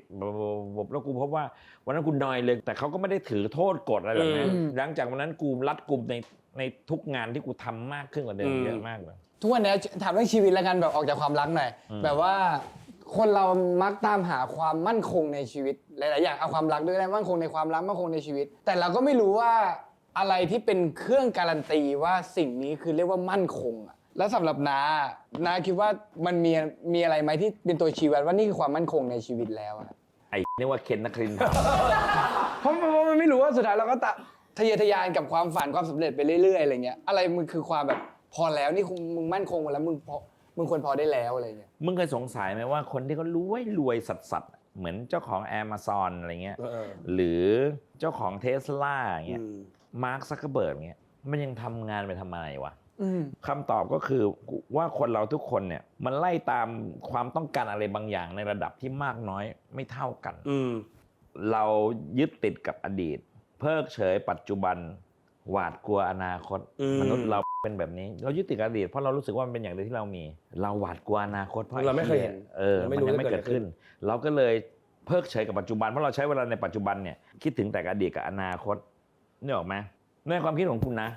แล้วกูพบว่าวันนั้นกูนอยเลยแต่เขาก็ไม่ได้ถือโทษกฎอะไรแบบนั้นหลังจากวันนั้นกูรัดกุมในทุกงานที่กูทำมากขึ้นกว่าเดิมเยอะมากเลยทุกวันนี้ถามเรื่องชีวิตแล้วกันแบบออกจากความรักหน่อยแบบว่าคนเรามักตามหาความมั่นคงในชีวิตหลายๆอย่างเอาความรักด้วยนะมั่นคงในความรักมั่นคงในชีวิตแต่เราก็ไม่รู้ว่าอะไรที่เป็นเครื่องการันตีว่าสิ่งนี้คือเรียกว่ามั่นคงอะแล้วสำหรับนาคิดว่ามันมีอะไรไหมที่เป็นตัวชี้วัดว่านี่คือความมั่นคงในชีวิตแล้วอะไอ้นี่ว่าเคนนักครินทร์เพราะมันไม่รู้ว่าสุดท้ายเราก็ทะเยอทะยานกับความฝันความสำเร็จไปเรื่อยๆอะไรเงี้ยอะไรมันคือความแบบพอแล้วนี่มึงมั่นคงแล้วมึงควรพอได้แล้วอะไรเงี้ยมึงเคยสงสัยไหมว่าคนที่เขารวยสัสๆเหมือนเจ้าของ Amazon อะไรเงี้ยหรือเจ้าของ Tesla อย่างเงี้ยมาร์ค ซักเคอร์เบิร์กเงี้ยมันยังทำงานไปทำอะไรวะคำตอบก็คือว่าคนเราทุกคนเนี่ยมันไล่ตามความต้องการอะไรบางอย่างในระดับที่มากน้อยไม่เท่ากันเรายึดติดกับอดีตเพิกเฉยปัจจุบันหวาดกลัวอนาคตมนุษย์เราเป็นแบบนี้เรายึดติดกับอดีตเพราะเรารู้สึกว่ามันเป็นอย่างเดียวที่เรามีเราหวาดกลัวอนาคตเพราะเราไม่เคยเห็นมันยังไม่เกิดขึ้นเราก็เลยเพิกเฉยกับปัจจุบันเพราะเราใช้เวลาในปัจจุบันเนี่ยคิดถึงแต่อดีตกับอนาคตนึกออกไหมในความคิดของคุณนะ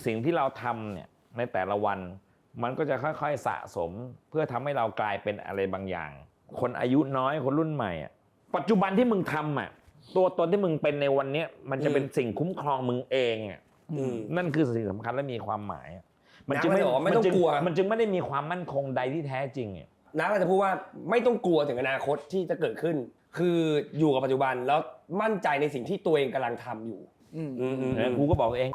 สิ่งที่เราทำเนี่ยในแต่ละวันมันก็จะค่อยๆสะสมเพื่อทำให้เรากลายเป็นอะไรบางอย่างคนอายุน้อยคนรุ่นใหม่อ่ะปัจจุบันที่มึงทำอ่ะตัวตนที่มึงเป็นในวันนี้มันจะเป็นสิ่งคุ้มครองมึงเองอ่ะนั่นคือสิ่งสำคัญและมีความหมายมันจึงไม่ต้องกลัวมันจึงไม่ได้มีความมั่นคงใดที่แท้จริงอ่ะน้าก็จะพูดว่าไม่ต้องกลัวถึงอนาคตที่จะเกิดขึ้นคืออยู่กับปัจจุบันแล้วมั่นใจในสิ่งที่ตัวเองกำลังทำอยู่กูก็บอกเอง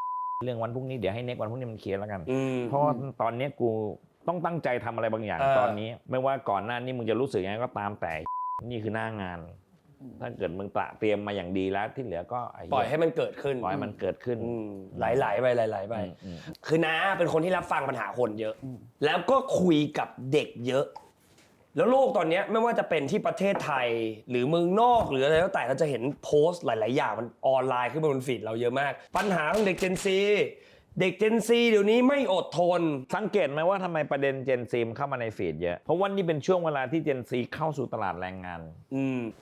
เรื่องวันพรุ่งนี้เดี๋ยวให้เน็กวันพรุ่งนี้มันเคลียร์แล้วกันเพราะตอนนี้กูต้องตั้งใจทำอะไรบางอย่างตอนนี้ไม่ว่าก่อนหน้านี้มึงจะรู้สึกยังไงก็ตามแต่นี่คือหน้างานถ้าเกิดมึงเตรียมมาอย่างดีแล้วที่เหลือก็ปล่อยให้มันเกิดขึ้นปล่อยมันเกิดขึ้นไหลไปคือน้าเป็นคนที่รับฟังปัญหาคนเยอะแล้วก็คุยกับเด็กเยอะแล้วโลกตอนนี้ไม่ว่าจะเป็นที่ประเทศไทยหรือเมืองนอกหรืออะไรแล้วแต่เราจะเห็นโพสต์หลายๆอย่างมันออนไลน์ขึ้นบนฟีดเราเยอะมากปัญหาของเด็ก Gen Z เด็ก Gen Z เดี๋ยวนี้ไม่อดทน สังเกตไหมว่าทำไมประเด็น Gen Z เข้ามาในฟีดเยอะ เพราะว่านี่เป็นช่วงเวลาที่ Gen Z เข้าสู่ตลาดแรงงาน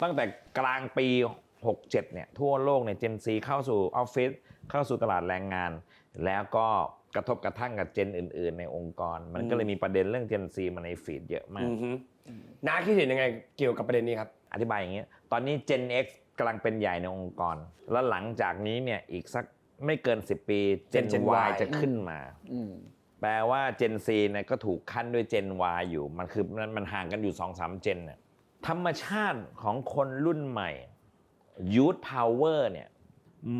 ตั้งแต่กลางปี 67 เนี่ยทั่วโลกเนี่ย Gen Z เข้าสู่ออฟฟิศเข้าสู่ตลาดแรงงาน แล้วก็กระทบกระทั่งกับเจนอื่นๆในองค์กร มันก็เลยมีประเด็นเรื่อง Gen Z มาในฟีดเยอะมาก น้าคิดเห็นยังไงเกี่ยวกับประเด็นนี้ครับ อธิบายอย่างนี้ตอนนี้ Gen X กำลังเป็นใหญ่ในองค์กร แล้วหลังจากนี้เนี่ยอีกสักไม่เกิน 10 ปี Gen Gen Y Y จะขึ้นมา แปลว่า Gen Z เนี่ยก็ถูกขั้นด้วย Gen Y อยู่ มันคือมันห่างกันอยู่ 2-3 Gen เนี่ยธรรมชาติของคนรุ่นใหม่ Youth Power เนี่ย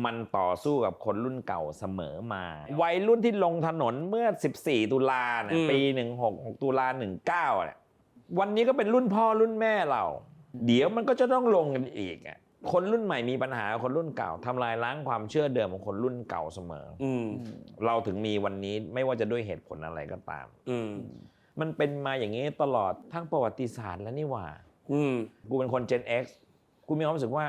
มันต่อสู้กับคนรุ่นเก่าเสมอมา วัยรุ่นที่ลงถนนเมื่อ 14 ตุลาเนี่ยปี 16 ตุลา 19เนี่ยวันนี้ก็เป็นรุ่นพ่อรุ่นแม่เรา เดี๋ยวมันก็จะต้องลงกันอีกอ่ะคนรุ่นใหม่มีปัญหากับคนรุ่นเก่าทำลายล้างความเชื่อเดิมของคนรุ่นเก่าเสมอเราถึงมีวันนี้ไม่ว่าจะด้วยเหตุผลอะไรก็ตามมันเป็นมาอย่างนี้ตลอดทั้งประวัติศาสตร์แล้วนี่หว่ากูเป็นคน Gen X กูมีความรู้สึกว่า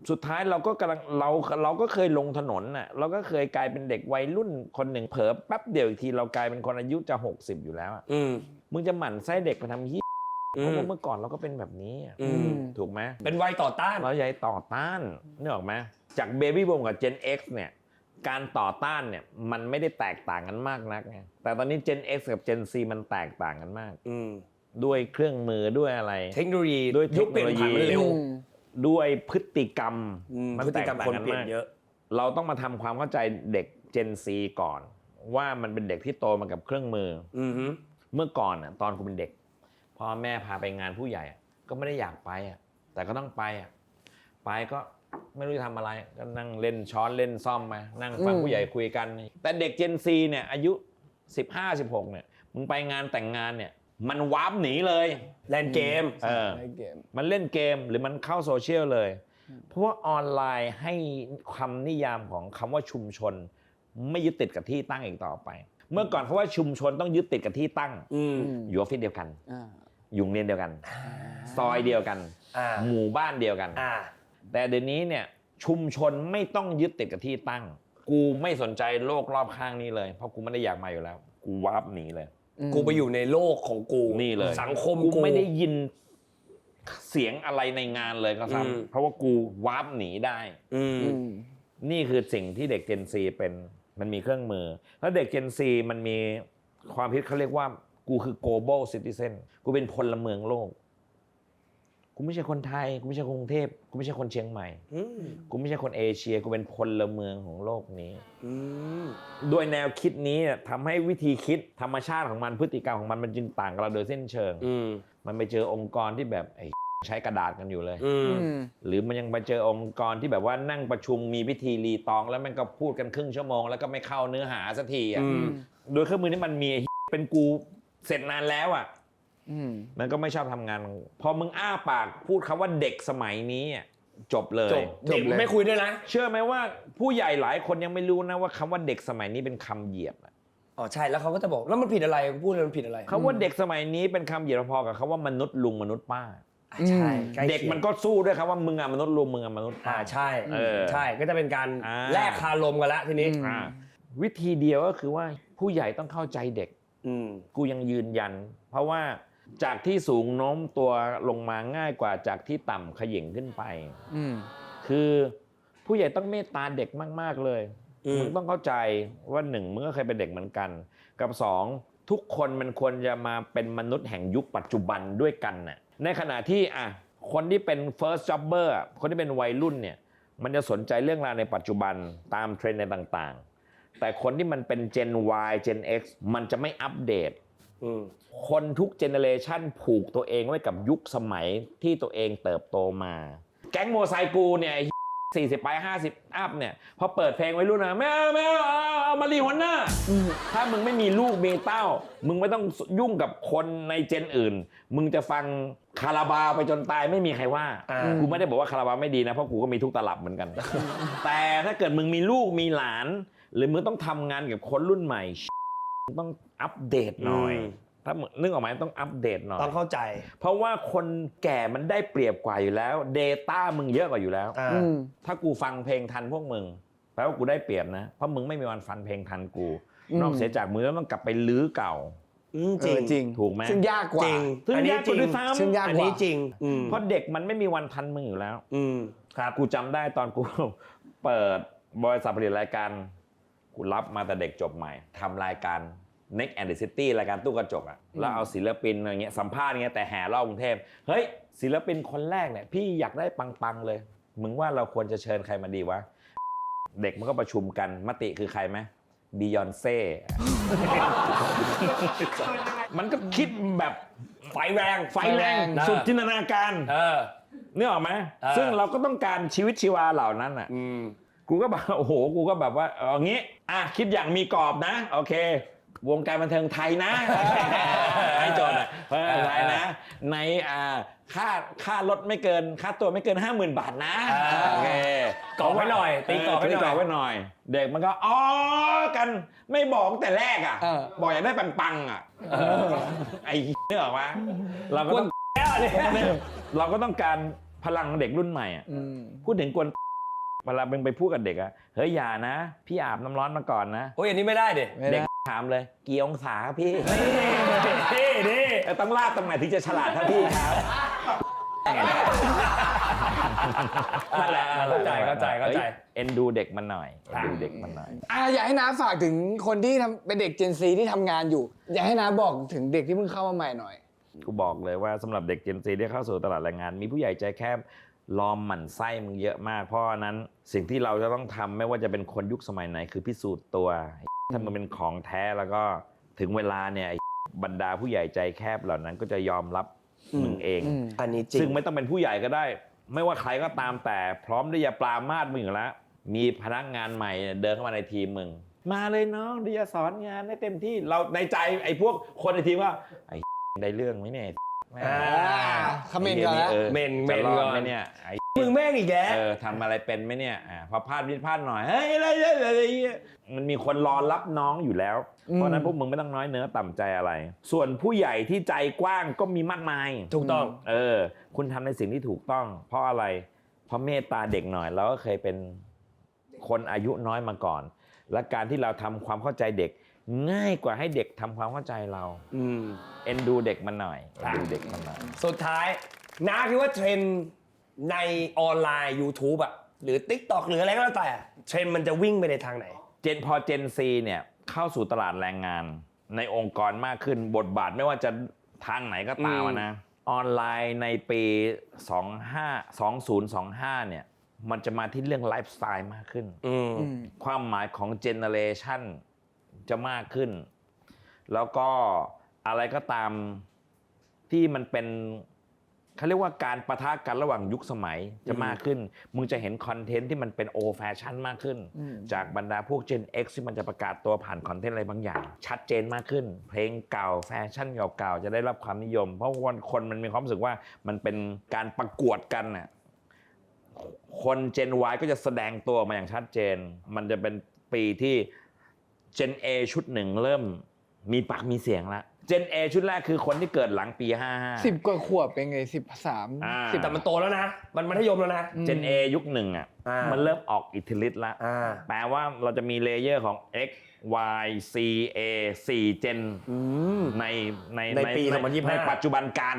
สุดท้ายเราก็กำลังเราก็เคยลงถนนน่ะเราก็เคยกลายเป็นเด็กวัยรุ่นคนหนึ่งเผลอแป๊บเดียวอีกทีเรากลายเป็นคนอายุจะ60อยู่แล้วมึงจะหมั่นไส้เด็กไปทำยี่เพราะว่าเมื่อก่อนเราก็เป็นแบบนี้ถูกไหมเป็นวัยต่อต้านเราใหญ่ต่อต้านนึกออกไหมจากเบบี้บูมกับ Gen X เนี่ยการต่อต้านเนี่ยมันไม่ได้แตกต่างกันมากนักไงแต่ตอนนี้ Gen X กับ Gen Z มันแตกต่างกันมากด้วยเครื่องมือด้วยอะไรเทคโนโลยีด้วยเทคโนโลยีเร็วด้วยพฤติกรรมมันแตกต่างกันมากเยอะเราต้องมาทำความเข้าใจเด็ก Gen Z ก่อนว่ามันเป็นเด็กที่โตมากับเครื่องมือเมื่อก่อนอ่ะตอนกูเป็นเด็กพ่อแม่พาไปงานผู้ใหญ่ก็ไม่ได้อยากไปอ่ะแต่ก็ต้องไปอ่ะไปก็ไม่รู้จะทำอะไรก็นั่งเล่นช้อนเล่นซ่อมมานั่งฟังผู้ใหญ่คุยกันแต่เด็ก Gen Z เนี่ยอายุ 15-16 เนี่ยมึงไปงานแต่งงานเนี่ยมันวาร์ปหนีเลยเล่นเกมมันเล่นเกมหรือมันเข้าโซเชียลเลยเพราะว่าออนไลน์ให้คำนิยามของคำว่าชุมชนไม่ยึดติดกับที่ตั้งอีกต่อไปเมื่อก่อนคำว่าชุมชนต้องยึดติดกับที่ตั้งอยู่ออฟฟิศเดียวกันอยู่โรงเรียนเดียวกันซอยเดียวกันหมู่บ้านเดียวกันแต่เดี๋ยวนี้เนี่ยชุมชนไม่ต้องยึดติดกับที่ตั้งกูไม่สนใจโลกรอบข้างนี้เลยเพราะกูไม่ได้อยากมาอยู่แล้วกูวาร์ปหนีเลยกูไปอยู่ในโลกของกูนี่เลยสังคมกูไม่ได้ยินเสียงอะไรในงานเลยก็ซ้ำเพราะว่ากูวาร์ปหนีได้นี่คือสิ่งที่เด็ก Gen Z เป็นมันมีเครื่องมือแล้วเด็ก Gen Z มันมีความคิดเขาเรียกว่ากูคือ global citizen กูเป็นพลเมืองโลกกูไม่ใช่คนไทยกูไม่ใช่คนกรุงเทพกูไม่ใช่คนเชียงใหม่กูไม่ใช่คนเอเชียกูเป็นพลเมืองของโลกนี้ด้วยแนวคิดนี้ทำให้วิธีคิดธรรมชาติของมันพฤติกรรมของมันจึงต่างกับเราโดยสิ้นเชิงมันไปเจอองค์กรที่แบบใช้กระดาษกันอยู่เลยหรือมันยังไปเจอองค์กรที่แบบว่านั่งประชุมมีพิธีรีตองแล้วมันก็พูดกันครึ่งชั่วโมงแล้วก็ไม่เข้าเนื้อหาสักทีโดยเครื่องมือที่มันมีเป็นกูเสร็จนานแล้วมันก็ไม่ชอบทำงานพอมึงอ้าปากพูดคำว่าเด็กสมัยนี้จบเลยเด็กไม่คุยด้วยนะเชื่อไหมว่าผู้ใหญ่หลายคนยังไม่รู้นะว่าคำว่าเด็กสมัยนี้เป็นคำเหยียบอ๋อใช่แล้วเขาก็จะบอกแล้วมันผิดอะไรพูดแล้วมันผิดอะไรคำว่าเด็กสมัยนี้เป็นคำเหยียบพอกับคำว่ามนุษย์ลุงมนุษย์ป้าใช่เด็กมันก็สู้ด้วยครับว่ามึงมนุษย์ลุงมึงมนุษย์ป้าใช่ใช่ก็จะเป็นการแลกคารมกันละทีนี้วิธีเดียวก็คือว่าผู้ใหญ่ต้องเข้าใจเด็กกูยังยืนยันเพราะว่าจากที่สูงโน้มตัวลงมาง่ายกว่าจากที่ต่ำเขย่งขึ้นไปคือผู้ใหญ่ต้องเมตตาเด็กมากๆเลยมึงต้องเข้าใจว่าหนึ่งมึงก็เคยเป็นเด็กเหมือนกันกับสองทุกคนมันควรจะมาเป็นมนุษย์แห่งยุคปัจจุบันด้วยกันน่ะในขณะที่คนที่เป็น first jobber คนที่เป็นวัยรุ่นเนี่ยมันจะสนใจเรื่องราวในปัจจุบันตามเทรนด์ในต่างๆแต่คนที่มันเป็น Gen Y Gen X มันจะไม่อัปเดตคนทุกเจเนเรชันผูกตัวเองไว้กับยุคสมัยที่ตัวเองเติบโตมาแก๊งโมไซกูเนี่ย40 ไป 50 อัพเนี่ยพอเปิดเพลงไว้รุ่นนะแม่เอามารีหัวหน้าถ้ามึงไม่มีลูกมีเต้ามึงไม่ต้องยุ่งกับคนในเจนอื่นมึงจะฟังคาราบาวไปจนตายไม่มีใครว่ากูไม่ได้บอกว่าคาราบาวไม่ดีนะเพราะกูก็มีทุกตลับเหมือนกันแต่ถ้าเกิดมึงมีลูกมีหลานหรือมึงต้องทำงานกับคนรุ่นใหม่ต้องอัปเดตหน่อยถ้านึกออกไหมต้องอัปเดตหน่อยต้องเข้าใจเพราะว่าคนแก่มันได้เปรียบกว่าอยู่แล้ว Data มึงเยอะกว่าอยู่แล้วถ้ากูฟังเพลงทันพวกมึงไป แปลว่ากูได้เปรียบนะเพราะมึงไม่มีวันฟันเพลงทันกูนอกเสียจากมึงแล้วต้องกลับไปลื้อเก่า จริง จริง ถูกไหม ซึ่งยากกว่า จริง ซึ่ง อันนี้ ยากก จริ ว่าง ด้วยซ้ำ ซึ่งยาก อัน กว่า นี้จริง เพราะเด็กมันไม่มีวันทันมึงอยู่แล้ว ครับ กูจำได้ตอนกู เปิดบริษัทผลิตรายการกูรับมาแต่เด็กจบใหม่ทำรายการ Next and the City รายการตู้กระจกอะแล้วเอาศิลปินอะไรเงี้ยสัมภาษณ์อย่างเงี้ยแต่แห่รอบกรุงเทพเฮ้ยศิลปินคนแรกเนี่ยพี่อยากได้ปังๆเลยมึงว่าเราควรจะเชิญใครมาดีวะเด็กมันก็ประชุมกันมติคือใครไหมบียอนเซ่ มันก็คิดแบบ ไฟแรง ไฟแรงสุดจินตนาการนึกออกไหมซึ่งเราก็ต้องการชีวิตชีวาเหล่านั้นอ่ะกูก็แบบโอ้โหกูก็แบบว่าเอางี้คิดอย่างมีกรอบนะโอเควงการบันเทิงไทยนะให้โจทย์ไทยนะในค่ารถไม่เกินค่าตัวไม่เกิน 50,000 บาทนะโอเค กรอบไว้หน่อยตีกรอบไว้หน่อย เด็กมันก็อ๋อกันไม่บอกแต่แรกอ่ะบอกอยากได้ปังๆอ่ะไอ้นึกออกไหมเราก็ต้องเราก็ต้องการพลังเด็กรุ่นใหม่อ่ะพูดถึงกวนเวลาเป็นไปพูดกับเด็กอ่ะเฮ้ยอย่านะพี่อาบน้ำร้อนมาก่อนนะ โอ้ยอันนี้ไม่ได้ดิ เด็กถามเลยกี่องศาครับพี่นี่ต้องลาดตรงไหนถึงจะฉลาดครับพี่ครับนั่นแหละเข้าใจเอ็นดูเด็กมันหน่อยดูเด็กมันหน่อย อยากให้น้าฝากถึงคนที่เป็นเด็ก Gen Z ที่ทำงานอยู่ อยากให้น้าบอกถึงเด็กที่เพิ่งเข้ามาใหม่หน่อย กูบอกเลยว่าสำหรับเด็ก Gen Z ที่เข้าสู่ตลาดแรงงานมีผู้ใหญ่ใจแคบลอมหมั่นไส้มึงเยอะมากเพราะนั้นสิ่งที่เราจะต้องทำไม่ว่าจะเป็นคนยุคสมัยไหนคือพิสูจน์ตัวถ้ามันเป็นของแท้แล้วก็ถึงเวลาเนี่ยบรรดาผู้ใหญ่ใจแคบเหล่านั้นก็จะยอมรับมึงเอง อันนี้จริง ซึ่งไม่ต้องเป็นผู้ใหญ่ก็ได้ ไม่ว่าใครก็ตามแต่พร้อมที่จะปรามาสมึงอยู่แล้วมีพนักงานใหม่เดินเข้ามาในทีมมึงมาเลยน้องที่จะสอนงานได้เต็มที่เราในใจไอ้พวกคนในทีมว่าไอ้ได้เรื่องไหมเนี่ยคอมเมนต์ก่อนนะ เมน ก่อน ก่อน ไหมเนี่ยไอ้ มึงแม่งอีกแล้ว ทำอะไรเป็นไหมเนี่ยพอพลาดหน่อยเฮ้ยอะไรมันมีคนรอรับน้องอยู่แล้วเพราะนั้นพวกมึงไม่ต้องน้อยเนื้อต่ำใจอะไรส่วนผู้ใหญ่ที่ใจกว้างก็มีมากมาย ถูกต้องคุณทำในสิ่งที่ถูกต้องเพราะอะไรเพราะเมตตาเด็กหน่อยเราก็เคยเป็นคนอายุน้อยมาก่อนและการที่เราทำความเข้าใจเด็กง่ายกว่าให้เด็กทำความเข้าใจเราเอ็นดูเด็กมันหน่อยสุดท้ายน้าคิดว่าเทรนด์ในออนไลน์ YouTube อ่ะหรือ TikTok หรืออะไรก็แล้วแต่เทรนด์มันจะวิ่งไปในทางไหนพอ Gen Z เนี่ยเข้าสู่ตลาดแรงงานในองค์กรมากขึ้นบทบาทไม่ว่าจะทางไหนก็ตามนะออนไลน์ในปี2025เนี่ยมันจะมาที่เรื่องไลฟ์สไตล์มากขึ้นความหมายของเจเนอเรชันจะมากขึ้นแล้วก็อะไรก็ตามที่มันเป็นเขาเรียกว่าการปะทะกันระหว่างยุคสมัยจะมากขึ้นมึงจะเห็นคอนเทนต์ที่มันเป็นโอแฟชั่นมากขึ้นจากบรรดาพวก Gen X ที่มันจะประกาศตัวผ่านคอนเทนต์อะไรบางอย่างชัดเจนมากขึ้นเพลงเก่าแฟชั่นเก่าๆจะได้รับความนิยมเพราะคนมันมีความรู้สึกว่ามันเป็นการประกวดกันน่ะคน Gen Y ก็จะแสดงตัวมาอย่างชัดเจนมันจะเป็นปีที่ Gen A ชุดหนึ่งเริ่มมีปากมีเสียงแล้วGen A ชุดแรกคือคนที่เกิดหลังปี55 10 กว่าขวบเป็นไง13 10แต่มันโตแล้วนะมันมัธยมแล้วนะ Gen A ยุคหนึ่งมันเริ่มออกอิทธิฤทธิ์แล้วแปลว่าเราจะมีเลเยอร์ของ X Y C A 4 Gen ในปี2025ในปัจจุบันการ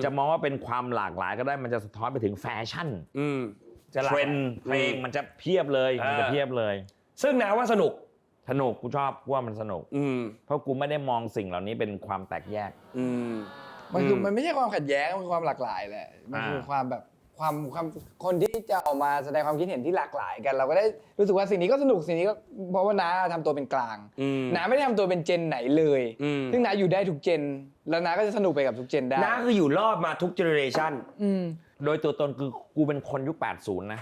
จะมองว่าเป็นความหลากหลายก็ได้มันจะสะท้อนไปถึงแฟชั่นเทรนด์เพลงมันจะเพียบเลยซึ่งนะว่าสนุกกูชอบว่ามันสนุกเพราะกูไม่ได้มองสิ่งเหล่านี้เป็นความแตกแยกมันไม่ใช่ความขัดแย้งมันความหลากหลายแหละมันคือความแบบความคนที่จะออกมาแสดงความคิดเห็นที่หลากหลายกันเราก็ได้รู้สึกว่าสิ่งนี้ก็สนุกสิ่งนี้ก็เพราะว่าน้าทำตัวเป็นกลางน้าไม่ได้ทำตัวเป็นเจนไหนเลยซึ่งน้าอยู่ได้ทุกเจนแล้วน้าก็จะสนุกไปกับทุกเจนได้น้าคืออยู่รอบมาทุกเจเนอเรชันโดยตัวตนคือกูเป็นคนยุค80นะ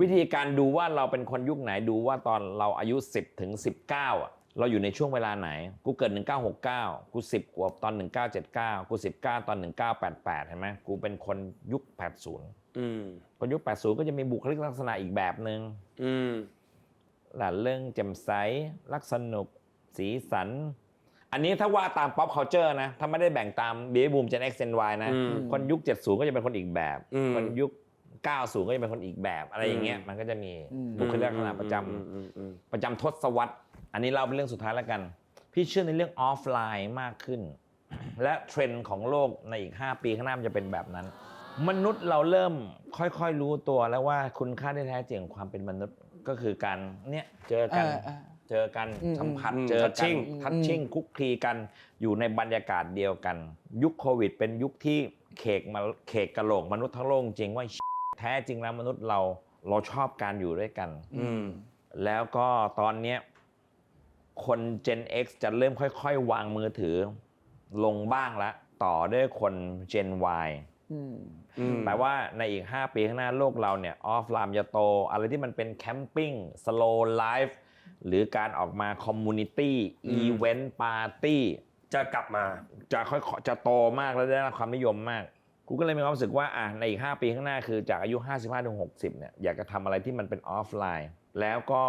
วิธีการดูว่าเราเป็นคนยุคไหนดูว่าตอนเราอายุ10ถึง19อ่ะเราอยู่ในช่วงเวลาไหนกูเกิด1969กู10ขวบตอน1979กู19ตอน1988เห็นไหมกูเป็นคนยุค80คนยุค80ก็จะมีบุคลิกลักษณะอีกแบบนึงหล่าเรื่องแจ่มใสรักสนุกสีสันอันนี้ถ้าว่าตาม pop culture นะถ้าไม่ได้แบ่งตาม baby boom Gen X Gen Y นะคนยุค70ก็จะเป็นคนอีกแบบคนยุค 90ก็จะเป็นคนอีกแบบอะไรอย่างเงี้ยมันก็จะมีบุคลิกลักษณะประจำทศวรรษอันนี้เล่าเป็นเรื่องสุดท้ายแล้วกันพี่เชื่อในเรื่องออฟไลน์มากขึ้นและเทรนด์ของโลกในอีก5 ปีข้างหน้ามันจะเป็นแบบนั้นมนุษย์เราเริ่มค่อยๆรู้ตัวแล้วว่าคุณค่าที่แท้จริงของความเป็นมนุษย์ก็คือการเนี่ยเจอกันสัมผัสเจอกันทัชชิ่งคุกคีกันอยู่ในบรรยากาศเดียวกันยุคโควิดเป็นยุคที่เขกกะโหลกมนุษย์ทั้งโลกจริงว่าแท้จริงแล้วมนุษย์เราชอบการอยู่ด้วยกันแล้วก็ตอนเนี้ยคน Gen X จะเริ่มค่อยๆวางมือถือลงบ้างแล้วต่อด้วยคน Gen Y แปลว่าในอีก5 ปีข้างหน้าโลกเราเนี่ยออฟไลน์จะโตอะไรที่มันเป็นแคมปิ้งสโลว์ไลฟ์หรือการออกมาคอมมูนิตี้อีเวนต์ปาร์ตี้จะกลับมาจะโตมากและได้รับความนิยมมากกูก็เลยมีความรู้สึกว่าในอีก5 ปีข้างหน้าคือจากอายุ55 ถึง 60เนี่ยอยากจะทำอะไรที่มันเป็นออฟไลน์แล้วก็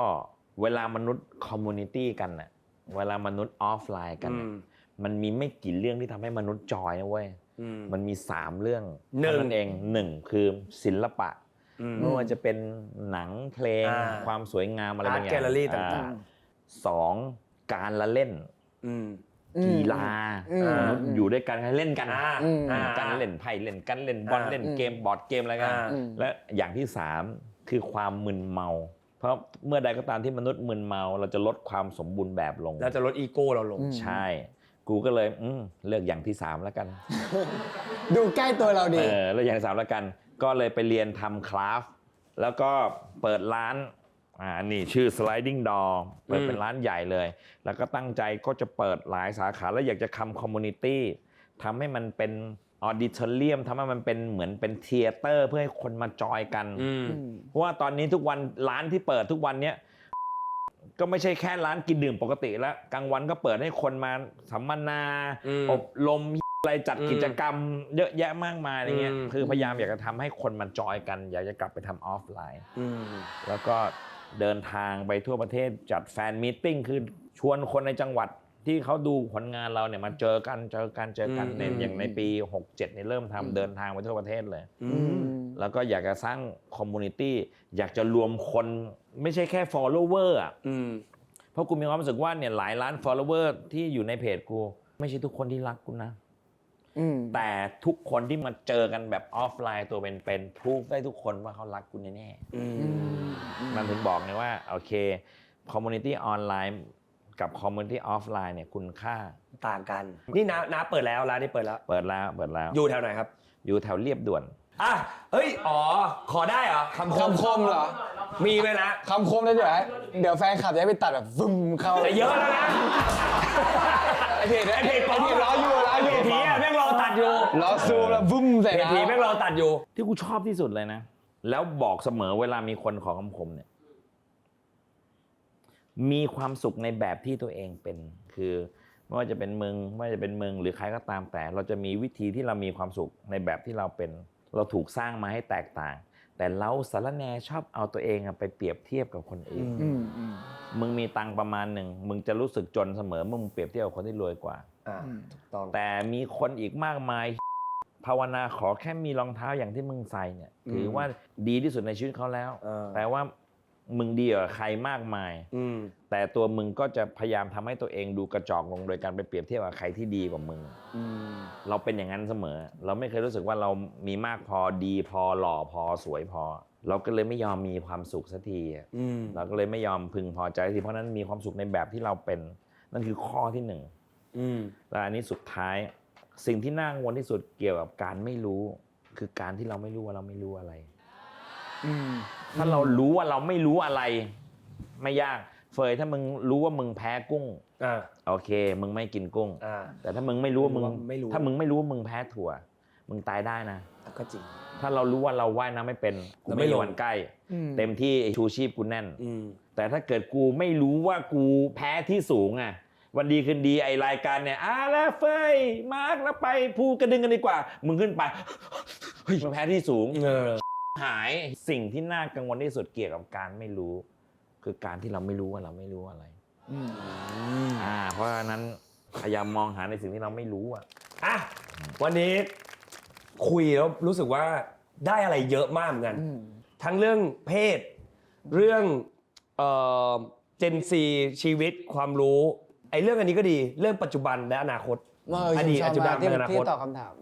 เวลามนุษย์คอมมูนิตี้กันน่ะเวลามนุษย์ออฟไลน์กันมันมีไม่กี่เรื่องที่ทำให้มนุษย์จอยนะเว้ยมันมี3 เรื่องนั่นเอง1คือศิลปะไม่ว่าจะเป็นหนังเพลงความสวยงามอะไรบางอย่างแกลเลอรี่ต่างๆ2การละเล่นกีฬาอยู่ด้วยกันเล่นกันการเล่นไพ่เล่นกันเล่นบอลเล่นเกมบอร์ดเกมอะไรกันและอย่างที่3คือความมึนเมาเพราะเมื่อใดก็ตามที่มนุษย์มึนเมาเราจะลดความสมบูรณ์แบบลงเราจะลดอีโก้เราลงใช่กูก็เลยเลือกอย่างที่3แล้วกัน ดูใกล้ตัวเราดีเลือกอย่างที่3แล้วกันก็เลยไปเรียนทำคราฟต์แล้วก็เปิดร้านนี่ชื่อ sliding door เปิดเป็นร้านใหญ่เลยแล้วก็ตั้งใจก็จะเปิดหลายสาขาแล้วอยากจะทำคอมมูนิตี้ทำให้มันเป็นออดิทอเรียมทำให้มันเป็นเหมือนเป็นเธียเตอร์เพื่อให้คนมาจอยกันเพราะว่าตอนนี้ทุกวันร้านที่เปิดทุกวันเนี้ยก็ไม่ใช่แค่ร้านกินดื่มปกติแล้วกลางวันก็เปิดให้คนมาสัมมนาอบรมอะไรจัดกิจกรรมเยอะแยะมากมายอะไรเงี้ยคือพยายามอยากจะทำให้คนมาจอยกันอยากจะกลับไปทำออฟไลน์แล้วก็เดินทางไปทั่วประเทศจัดแฟนมีตติ้งคือชวนคนในจังหวัดที่เขาดูผลงานเราเนี่ยมาเจอกันในอย่างในปี67เนี่ยเริ่มทำเดินทางไปทั่วประเทศเลยแล้วก็อยากจะสร้างคอมมูนิตี้อยากจะรวมคนไม่ใช่แค่ follower อ่ะเพราะกูมีความรู้สึกว่าเนี่ยหลายล้าน follower ที่อยู่ในเพจกูไม่ใช่ทุกคนที่รักกูนะแต่ทุกคนที่มาเจอกันแบบออฟไลน์ตัวเป็นๆพูดได้ทุกคนว่าเขารักกูแน่ๆมันถึงบอกไงว่าโอเคคอมมูนิตี้ออนไลน์กับคอมมูนิตี้ออฟไลน์เนี่ยคุณค่าต่างกันนี่น้าเปิดแล้วร้านนี้เปิดแล้วอยู่แถวไหนครับอยู่แถวเรียบด่วนเฮ้ยขอได้เหรอคำคมเหรอมีไหมนะคำคมได้ด้วยเดี๋ยวแฟนขับจะไปตัดแบบฟึ่มเข้าแต่เยอะแล้วนะไอเพจรออยู่ผีแม่งรอตัดอยู่รอซูแล้วฟึ่มใส่ผีแม่งรอตัดอยู่ที่กูชอบที่สุดเลยนะแล้วบอกเสมอเวลามีคนขอคำคมเนี่ยมีความสุขในแบบที่ตัวเองเป็นคือไม่ว่าจะเป็นมึงหรือใครก็ตามแต่เราจะมีวิธีที่เรามีความสุขในแบบที่เราเป็นเราถูกสร้างมาให้แตกต่างแต่เราสารแหน่ชอบเอาตัวเองไปเปรียบเทียบกับคนอื่นมึงมีตังค์ประมาณหนึ่งมึงจะรู้สึกจนเสมอเมื่อมึงเปรียบเทียบกับคนที่รวยกว่าถูกต้องแต่มีคนอีกมากมายภาวนาขอแค่มีรองเท้าอย่างที่มึงใส่เนี่ยถือว่าดีที่สุดในชีวิตเขาแล้วแต่ว่ามึงดีกว่าใครมากมายแต่ตัวมึงก็จะพยายามทำให้ตัวเองดูกระจอกลงโดยการไปเปรียบเทียบกับใครที่ดีกว่ามึงเราเป็นอย่างนั้นเสมอเราไม่เคยรู้สึกว่าเรามีมากพอดีพอหล่อพอสวยพอเราก็เลยไม่ยอมมีความสุขสักทีเราก็เลยไม่ยอมพึงพอใจทีเพราะนั้นมีความสุขในแบบที่เราเป็นนั่นคือข้อที่1และอันนี้สุดท้ายสิ่งที่น่ากังวลที่สุดเกี่ยวกับการไม่รู้คือการที่เราไม่รู้ว่าเราไม่รู้อะไรถ้าเรารู้ว่าเราไม่รู้อะไรไม่ยากเฟยถ้ามึงรู้ว่ามึงแพ้กุ้งโอเคมึงไม่กินกุ้งแต่ถ้ามึงไม่รู้ว่ามึงถ้ามึงไม่รู้ว่ามึงแพ้ถั่วมึงตายได้นะก็จริงถ้าเรารู้ว่าเราว่ายน้ำไม่เป็นกูไม่มีวันใกล้เต็มที่ชูชีพกูแน่นแต่ถ้าเกิดกูไม่รู้ว่ากูแพ้ที่สูงอ่ะวันดีคืนดีไอรายการเนี่ยแล้วเฟยมาร์กแล้วไปพูดกระดึงกันดีกว่ามึงขึ้นไปเฮ้ยมึงแพ้ที่สูงหายสิ่งที่น่ากังวลที่สุดเกี่ยวกับการไม่รู้คือการที่เราไม่รู้ว่าเราไม่รู้อะไรเพราะฉะนั้นพยายามมองหาในสิ่งที่เราไม่รู้วันนี้คุยแล้วรู้สึกว่า ได้อะไรเยอะมากเหมือนกัน ทั้งเรื่องเพศ เรื่องเจนซีชีวิตความรู้ไอ้เรื่องอันนี้ก็ดีเรื่องปัจจุบันและอนาคตอดีตปัจจุบันและอนาคต ที่ตอบคำถาม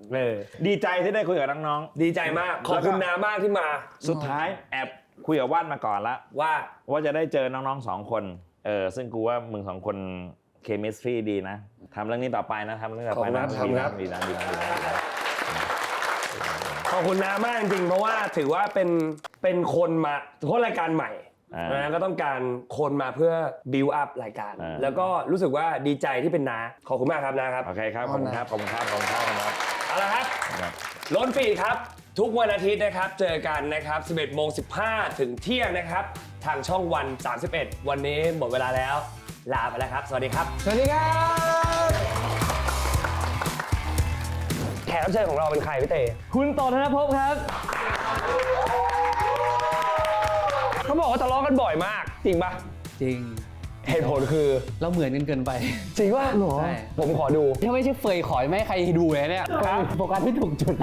ดีใจที่ได้คุยกับน้อง ดีใจมากขอบคุณนามากที่มา ๆสุดท้ายแอบคุยกับว่านมาก่อนละ ว่าจะได้เจอน้องๆ2 คนซึ่งกูว่ามึง2 คนเคมิสตรีดีนะทำเรื่องนี้ต่อไปนะทำเรื่องนี้ต่อไปนะ ขอบคุณครับ ดีนะ ขอบคุณนามากจริงๆเพราะว่าถือว่าเป็นคนมาเพราะรายการใหม่นะก็ต้องการคนมาเพื่อ build up รายการ แล้วก็รู้สึกว่าดีใจที่เป็นน้าขอบคุณมากครับนะครับ โอเคครับขอบคุณครับเอาละครับล้นฟีดครับทุกวันอาทิตย์นะครับเจอกันนะครับ 11:15 ถึงเที่ยงนะครับทางช่องวัน 31 วันนี้หมดเวลาแล้วลาไปแล้วครับสวัสดีครับ สวัสดีครับ แขกรับเชิญของเราเป็นใครพี่เต้ คุณต่อธนภพครับ เขาบอกว่าทะเลาะกันบ่อยมาก จริงปะ จริง เหตุผลคือ เราเหมือนกันเกินไป จริงปะ ใช่ ผมขอดู ถ้าไม่ใช่เฟยขอไม่ให้ใครดูเลยเนี่ยโฟกัสไม่ถูกจุด